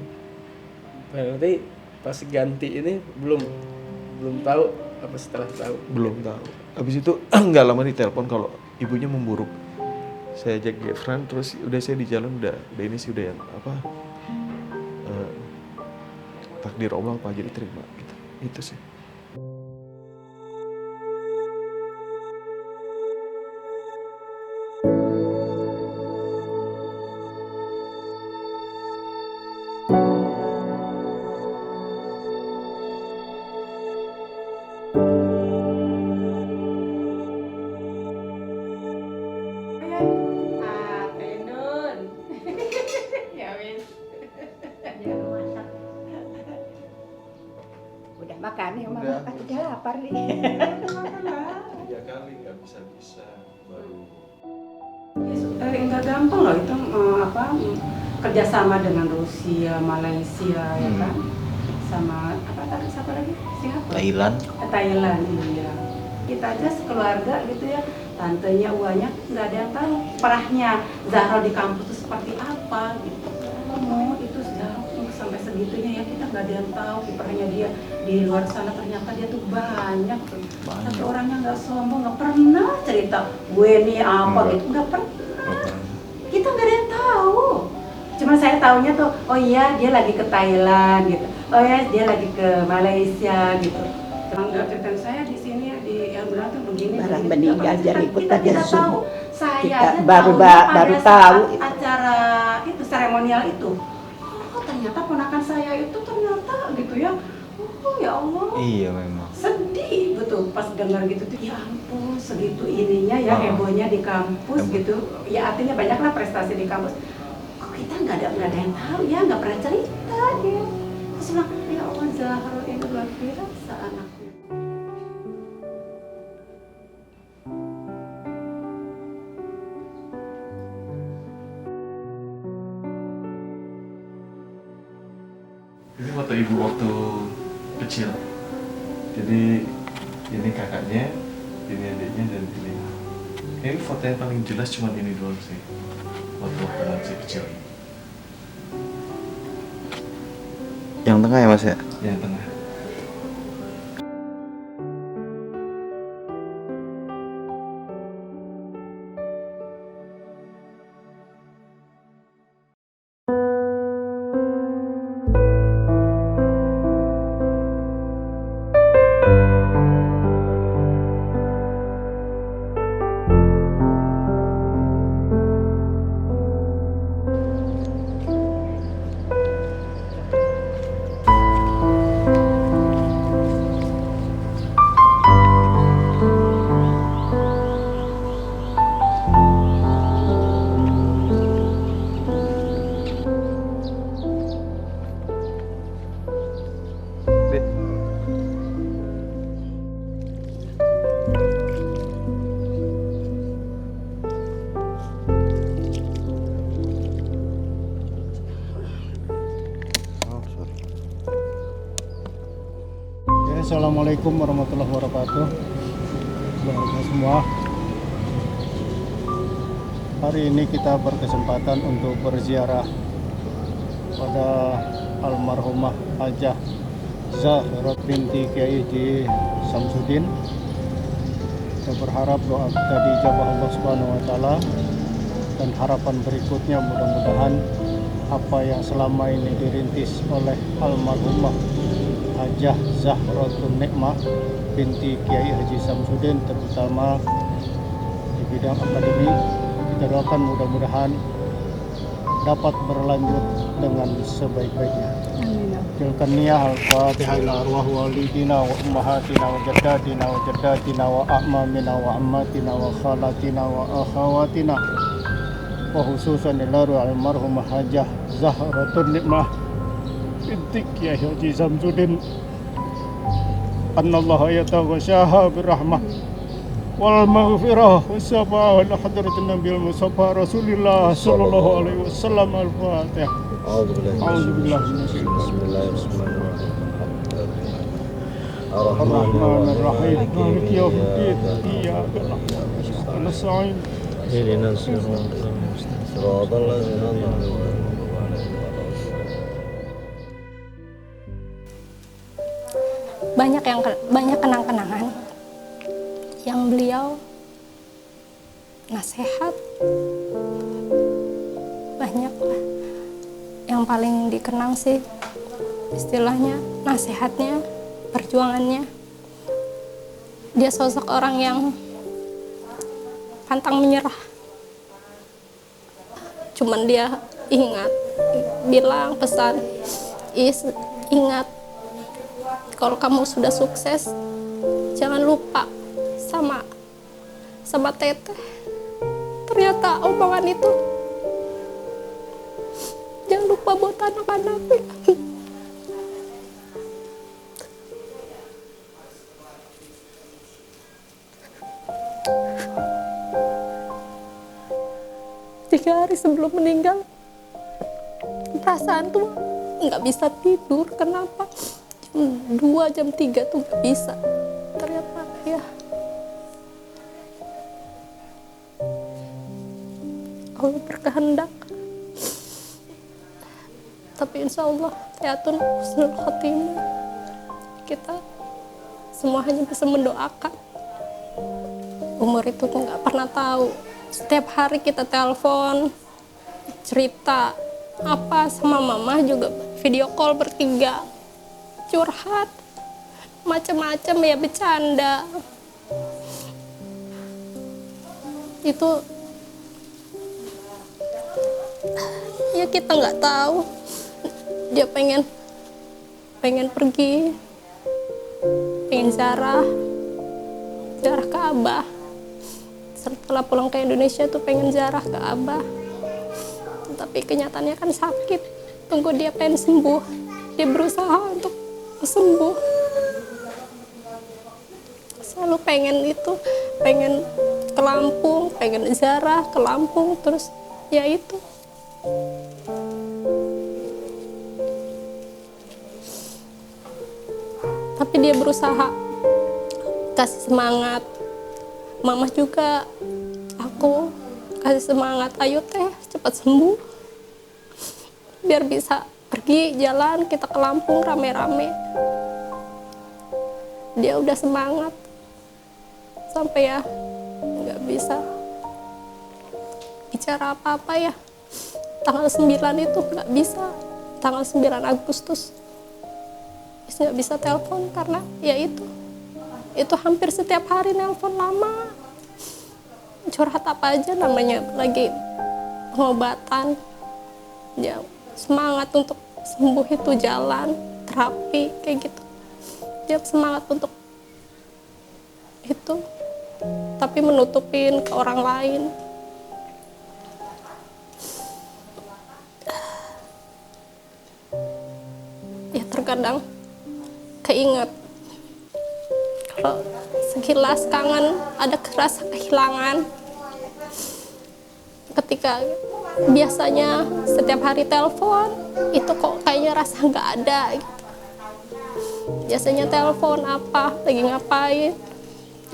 Berarti pas ganti ini belum tahu apa setelah tahu? Belum tahu. Habis itu nggak lama ditelepon kalau ibunya memburuk. Saya ajak Gefran terus udah saya di jalan udah ini sih udah yang takdir Allah apa aja diterima gitu. Itu sih. makan ya mama makan udah lapar nih. Iya kali nggak bisa baru. Enggak gampang loh itu kerjasama dengan Rusia, Malaysia ya kan, sama siapa lagi? Singapura. Thailand iya. Kita aja sekeluarga gitu ya, tantenya, uanya nggak ada yang tahu perahnya Zahra di kampus itu seperti apa gitu. Itu Zahra sampai segitunya ya, kita nggak ada yang tahu kiprahnya dia di luar sana, ternyata dia tuh banyak. Tapi orangnya nggak sombong, nggak pernah cerita gue nih apa gitu, nggak pernah. Kita nggak ada yang tahu. Cuma saya taunya tuh, oh iya dia lagi ke Thailand gitu, oh ya dia lagi ke Malaysia gitu. Enggak cerita saya di sini di yang bilang tuh begini. Barang benih diajar ikut tadi tahu. Saya baru pada tahu acara itu seremonial itu. Oh ternyata ponakan saya itu ternyata gitu ya. Oh ya Allah. Iya memang. Sedih betul pas dengar gitu tuh, ya ampun segitu ininya ya hebohnya di kampus gitu. Ya artinya banyaklah prestasi di kampus. Kok kita nggak ada yang tahu ya, nggak pernah cerita dia. Terus bilang, ya Allah Zahra ini luar biasa anaknya. Ini foto ibu waktu kecil. Jadi ini kakaknya, ini adiknya, dan ini. Ini foto yang paling jelas cuma ini doang sih. Foto masih kecil. Yang tengah ya Mas ya? Yang tengah. Assalamualaikum warahmatullahi wabarakatuh. Selamat semua. Hari ini kita berkesempatan untuk berziarah pada almarhumah Hajah Zahra binti Kiai Haji Samsudin. Kita berharap doa kita dijabah Allah Subhanahu wa taala, dan harapan berikutnya mudah-mudahan apa yang selama ini dirintis oleh almarhumah Hajah Zahratun Nikmah binti Kiai Haji Samsudin, terutama di bidang akademik, kita doakan mudah-mudahan dapat berlanjut dengan sebaik-baiknya. Tilkan niyah al-fatihah ila arwah walidina wa ummahatina wa jaddatina wa jaddatina wa a'mamina wa ammatina wa khalatina wa akhawatina wa khususan ila arwah almarhumah Hajah Zahratun Nikmah binti Kiai Haji Samsudin, annallaha yataghasyaha birrahmah wal maghfirah wassafaa wal hadratin nabiyil mustafa rasulillah sallallahu alaihi wasallam. Al-Fatihah. A'udzubillahi minasyaitonir rajim. Bismillahirrahmanirrahim. Ar-Rahmanir Rahim. Maliki yaumiddin. Iyyaka na'budu wa iyyaka nasta'in. Ihdinas siratal mustaqim. Siratal ladzina an'amta 'alaihim. banyak kenang-kenangan yang beliau nasihat banyak lah. Yang paling dikenang sih istilahnya nasihatnya, perjuangannya. Dia sosok orang yang pantang menyerah. Cuman dia bilang pesan, ingat kalau kamu sudah sukses, jangan lupa sama teteh. Ternyata omongan itu jangan lupa buat anak-anak. sebelum meninggal perasaan tuh nggak bisa tidur. Kenapa? Jam 2, jam 3 tuh nggak bisa. Ternyata ya Allah berkehendak. Tapi insya Allah hayatun husnul khotimah. Kita semua hanya bisa mendoakan. Umur itu nggak pernah tahu. Setiap hari kita telepon, cerita apa sama mama, juga video call bertiga, curhat, macam-macam ya, bercanda. Itu ya kita nggak tahu. Dia pengen pergi, pengen ziarah ke Abah. Setelah pulang ke Indonesia tuh pengen ziarah ke Abah, tapi kenyataannya kan sakit. Tunggu dia pengen sembuh, dia berusaha untuk sembuh. Selalu pengen itu, pengen ke Lampung, pengen ziarah ke Lampung, terus ya itu. Tapi dia berusaha kasih semangat. Mama juga, aku kasih semangat, ayo teh cepat sembuh biar bisa pergi jalan kita ke Lampung rame-rame. Dia udah semangat sampai ya nggak bisa bicara apa-apa ya. Tanggal 9 itu nggak bisa, tanggal 9 Agustus nggak bisa telepon karena ya itu hampir setiap hari nelpon lama, curhat apa aja, namanya lagi pengobatan. Ya semangat untuk sembuh itu jalan terapi kayak gitu. Dia semangat untuk itu, tapi menutupin ke orang lain. Ya terkadang keinget kalau sekilas kangen, ada rasa kehilangan ketika biasanya setiap hari telepon, itu kok kayaknya rasa nggak ada gitu. Biasanya telepon apa, lagi ngapain,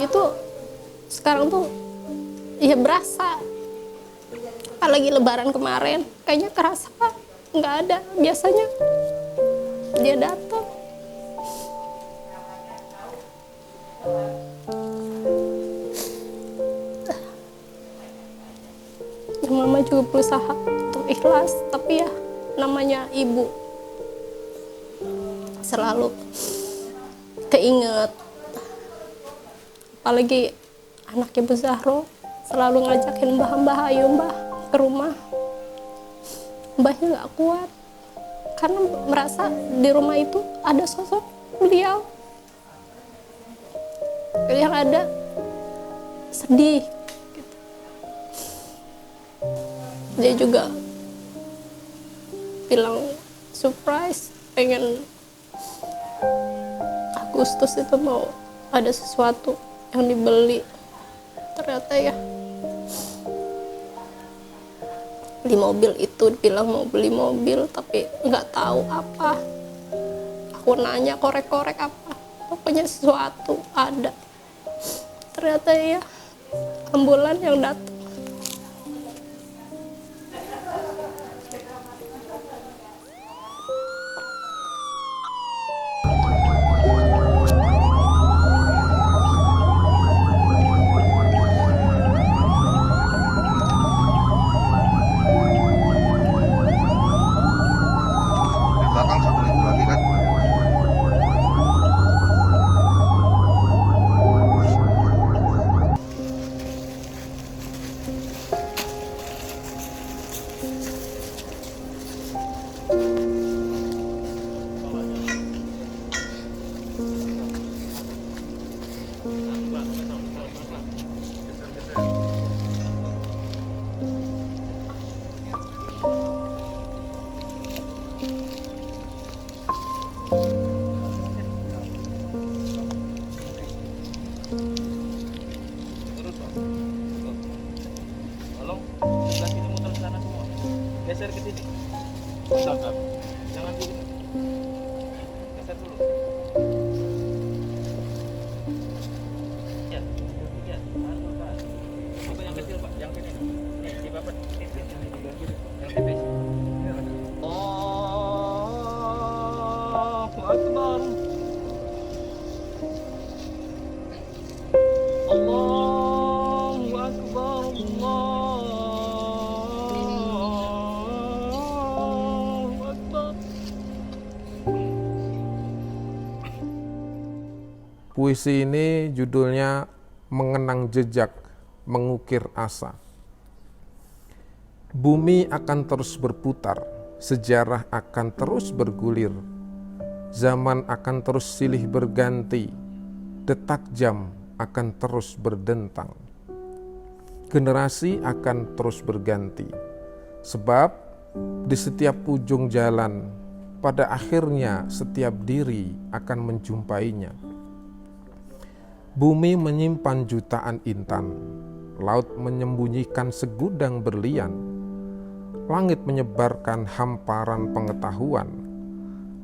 itu sekarang tuh ya berasa. Apalagi lebaran kemarin, kayaknya kerasa nggak ada. Biasanya dia datang. Mama juga berusaha untuk ikhlas, tapi ya namanya ibu selalu keinget. Apalagi anaknya Bu Zahro selalu ngajakin mbah, ayo mbah ke rumah. Mbahnya nggak kuat karena merasa di rumah itu ada sosok beliau yang ada sedih. Dia juga bilang surprise, pengen Agustus itu mau ada sesuatu yang dibeli. Ternyata ya di mobil itu bilang mau beli mobil, tapi nggak tahu apa. Aku nanya korek-korek apa, pokoknya sesuatu ada. Ternyata ya ambulan yang datang. Puisi ini judulnya Mengenang Jejak, Mengukir Asa. Bumi akan terus berputar, sejarah akan terus bergulir, zaman akan terus silih berganti, detak jam akan terus berdentang. Generasi akan terus berganti, sebab di setiap ujung jalan, pada akhirnya setiap diri akan menjumpainya. Bumi menyimpan jutaan intan, laut menyembunyikan segudang berlian, langit menyebarkan hamparan pengetahuan,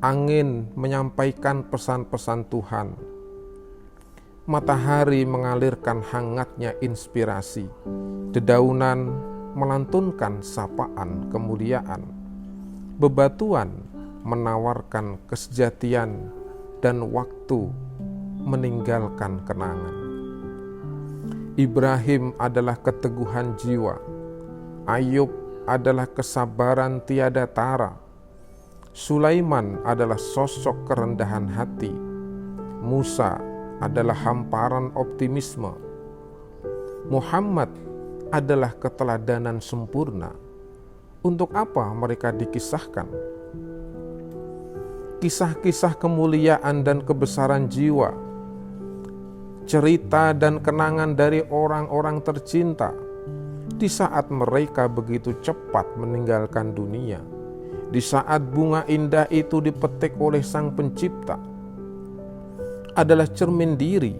angin menyampaikan pesan-pesan Tuhan, matahari mengalirkan hangatnya inspirasi, dedaunan melantunkan sapaan kemuliaan, bebatuan menawarkan kesejatian, dan waktu meninggalkan kenangan. Ibrahim adalah keteguhan jiwa, Ayub adalah kesabaran tiada tara, Sulaiman adalah sosok kerendahan hati, Musa adalah hamparan optimisme, Muhammad adalah keteladanan sempurna. Untuk apa mereka dikisahkan? Kisah-kisah kemuliaan dan kebesaran jiwa, cerita dan kenangan dari orang-orang tercinta di saat mereka begitu cepat meninggalkan dunia, di saat bunga indah itu dipetik oleh Sang Pencipta, adalah cermin diri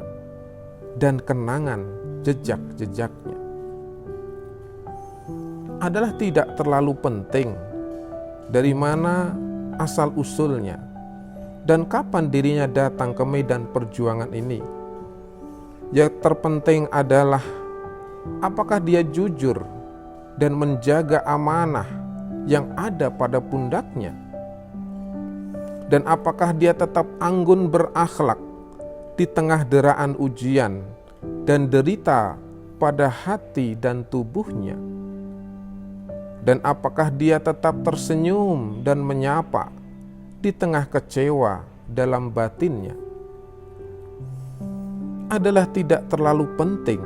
dan kenangan jejak-jejaknya. Adalah tidak terlalu penting dari mana asal-usulnya dan kapan dirinya datang ke medan perjuangan ini. Yang terpenting adalah apakah dia jujur dan menjaga amanah yang ada pada pundaknya, dan apakah dia tetap anggun berakhlak di tengah deraan ujian dan derita pada hati dan tubuhnya, dan apakah dia tetap tersenyum dan menyapa di tengah kecewa dalam batinnya. Adalah tidak terlalu penting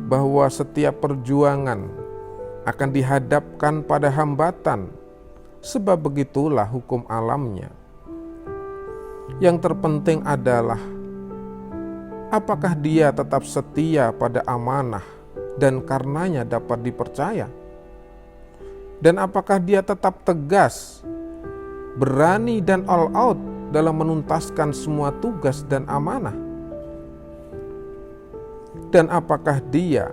bahwa setiap perjuangan akan dihadapkan pada hambatan, sebab begitulah hukum alamnya. Yang terpenting adalah apakah dia tetap setia pada amanah dan karenanya dapat dipercaya, dan apakah dia tetap tegas, berani dan all out dalam menuntaskan semua tugas dan amanah. Dan apakah dia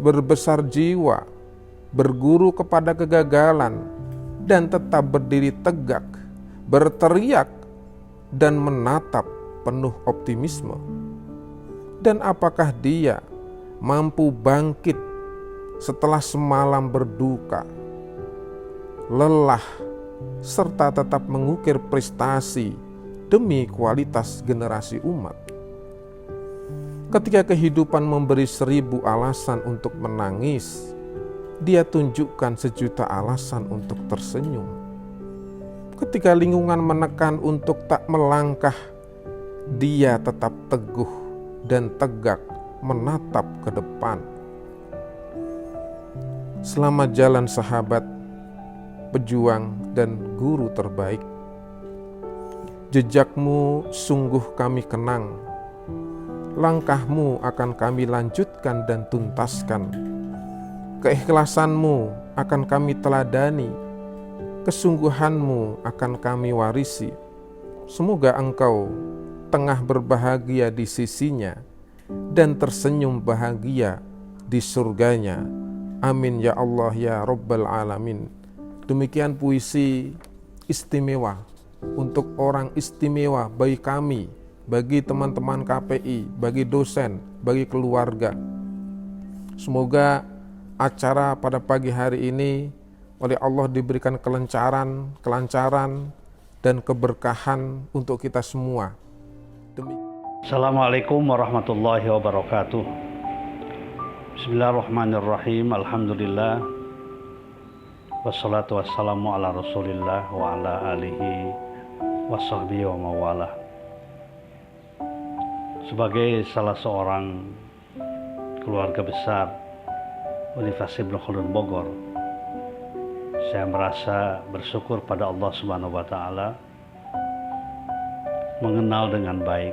berbesar jiwa, berguru kepada kegagalan, dan tetap berdiri tegak, berteriak, dan menatap penuh optimisme. Dan apakah dia mampu bangkit setelah semalam berduka, lelah, serta tetap mengukir prestasi demi kualitas generasi umat. Ketika kehidupan memberi 1000 alasan untuk menangis, dia tunjukkan sejuta alasan untuk tersenyum. Ketika lingkungan menekan untuk tak melangkah, dia tetap teguh dan tegak menatap ke depan. Selamat jalan sahabat, pejuang dan guru terbaik. Jejakmu sungguh kami kenang, langkahmu akan kami lanjutkan dan tuntaskan. Keikhlasanmu akan kami teladani, kesungguhanmu akan kami warisi. Semoga engkau tengah berbahagia di sisinya dan tersenyum bahagia di surganya. Amin ya Allah ya Rabbal Alamin. Demikian puisi istimewa untuk orang istimewa bagi kami, bagi teman-teman KPI, bagi dosen, bagi keluarga. Semoga acara pada pagi hari ini oleh Allah diberikan kelancaran, dan keberkahan untuk kita semua. Assalamualaikum warahmatullahi wabarakatuh. Bismillahirrahmanirrahim. Alhamdulillah. Wassalatu wassalamu ala rasulillah wa ala alihi wa sahbihi wa mawalah. Sebagai salah seorang keluarga besar Universitas Ibnu Khaldun Bogor, saya merasa bersyukur pada Allah Subhanahu wa taala mengenal dengan baik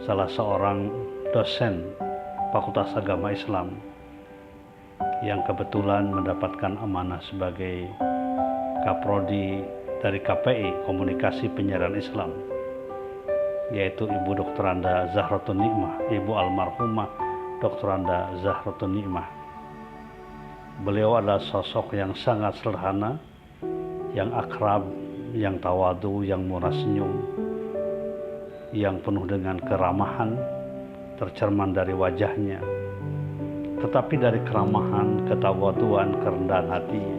salah seorang dosen Fakultas Agama Islam yang kebetulan mendapatkan amanah sebagai Kaprodi dari KPI Komunikasi Penyiaran Islam, yaitu Ibu Dr. Anda Zahratun Nikmah, Ibu almarhumah Dr. Anda Zahratun Nikmah. Beliau adalah sosok yang sangat sederhana, yang akrab, yang tawadu, yang murah senyum, yang penuh dengan keramahan, tercerman dari wajahnya. Tetapi dari keramahan, ketawaduan, kerendahan hatinya,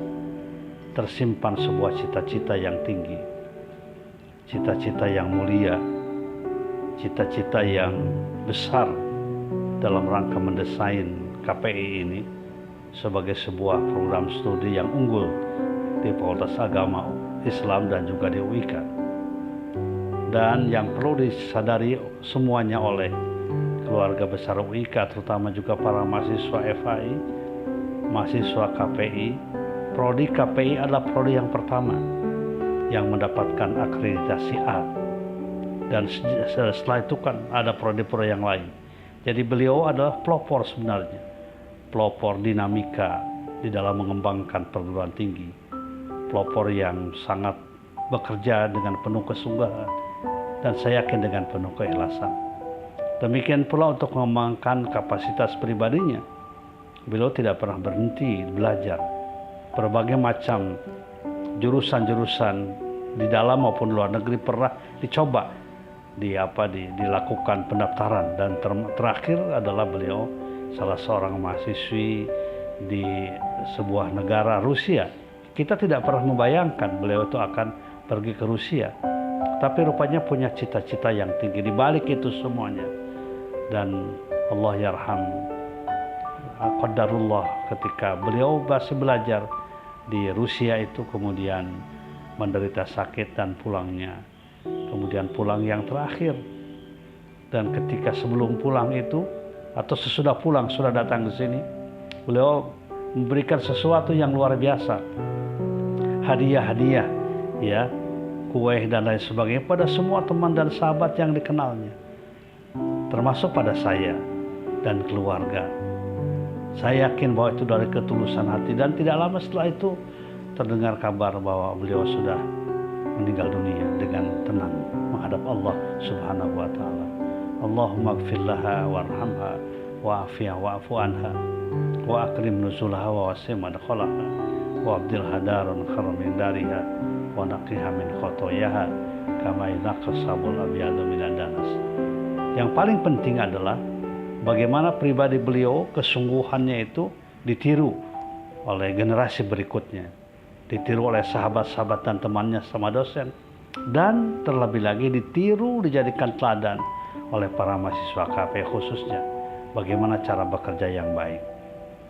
tersimpan sebuah cita-cita yang tinggi, cita-cita yang mulia, cita-cita yang besar dalam rangka mendesain KPI ini sebagai sebuah program studi yang unggul di Fakultas Agama Islam dan juga di UIK. Dan yang perlu disadari semuanya oleh keluarga besar UIK, terutama juga para mahasiswa FAI, mahasiswa KPI, prodi KPI adalah prodi yang pertama yang mendapatkan akreditasi A. Dan setelah itu kan ada prodi-prodi yang lain. Jadi beliau adalah pelopor sebenarnya, pelopor dinamika di dalam mengembangkan perguruan tinggi, pelopor yang sangat bekerja dengan penuh kesungguhan dan saya yakin dengan penuh keikhlasan. Demikian pula untuk mengembangkan kapasitas pribadinya, beliau tidak pernah berhenti belajar berbagai macam jurusan-jurusan di dalam maupun luar negeri pernah dicoba dilakukan pendaftaran, dan terakhir adalah beliau salah seorang mahasiswi di sebuah negara Rusia. Kita tidak pernah membayangkan beliau itu akan pergi ke Rusia, tapi rupanya punya cita-cita yang tinggi di balik itu semuanya. Dan Allah yarham qadarullah, ketika beliau masih belajar di Rusia itu kemudian menderita sakit dan pulangnya, kemudian pulang yang terakhir. Dan ketika sebelum pulang itu atau sesudah pulang sudah datang ke sini, beliau memberikan sesuatu yang luar biasa, hadiah-hadiah, ya, kue dan lain sebagainya pada semua teman dan sahabat yang dikenalnya, termasuk pada saya dan keluarga. Saya yakin bahwa itu dari ketulusan hati, dan tidak lama setelah itu terdengar kabar bahwa beliau sudah meninggal dunia dengan tenang menghadap Allah Subhanahu wa taala. Allahumma ighfir laha warhamha wa'afiha wa'fu anha wa akrim nuzulaha wa wasi' madkhalaha wa abdilha darun khairan min dariha wa naqiha min khotoyaha kama yanqasabul abyadu minan danas. Yang paling penting adalah bagaimana pribadi beliau, kesungguhannya itu ditiru oleh generasi berikutnya, ditiru oleh sahabat-sahabat dan temannya sama dosen, dan terlebih lagi ditiru, dijadikan teladan oleh para mahasiswa KPI khususnya, bagaimana cara bekerja yang baik.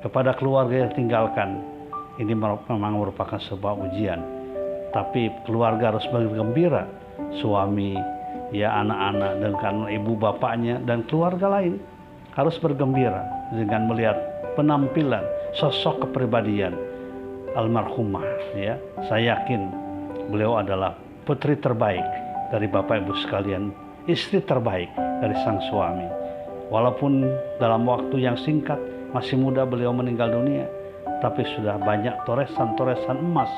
Kepada keluarga yang tinggalkan, ini memang merupakan sebuah ujian, tapi keluarga harus bergembira, suami, ya, anak-anak, dengan ibu bapaknya dan keluarga lain harus bergembira dengan melihat penampilan, sosok kepribadian almarhumah, ya. Saya yakin beliau adalah putri terbaik dari Bapak Ibu sekalian, istri terbaik dari sang suami. Walaupun dalam waktu yang singkat, masih muda beliau meninggal dunia, tapi sudah banyak toresan-toresan emas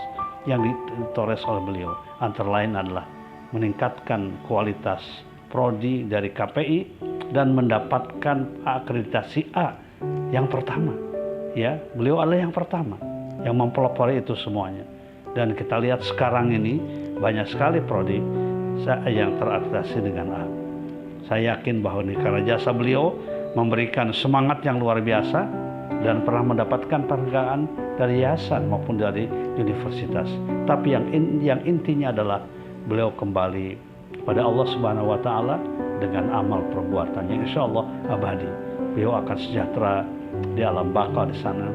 yang ditores oleh beliau. Antara lain adalah meningkatkan kualitas prodi dari KPI dan mendapatkan akreditasi A yang pertama. Ya, beliau adalah yang pertama yang mempelopori itu semuanya. Dan kita lihat sekarang ini banyak sekali prodi yang terakreditasi dengan A. Saya yakin bahwa ini karena jasa beliau memberikan semangat yang luar biasa dan pernah mendapatkan penghargaan dari yayasan maupun dari universitas. Tapi yang intinya adalah beliau kembali pada Allah Subhanahu wa taala dengan amal perbuatannya, insya Allah abadi. Beliau akan sejahtera di alam baka di sana,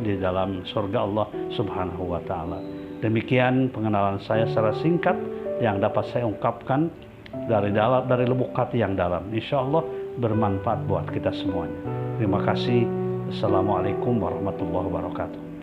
di dalam surga Allah Subhanahu wa taala. Demikian pengenalan saya secara singkat yang dapat saya ungkapkan. dari lubuk hati yang dalam. Insya Allah bermanfaat buat kita semuanya. Terima kasih. Assalamualaikum warahmatullahi wabarakatuh.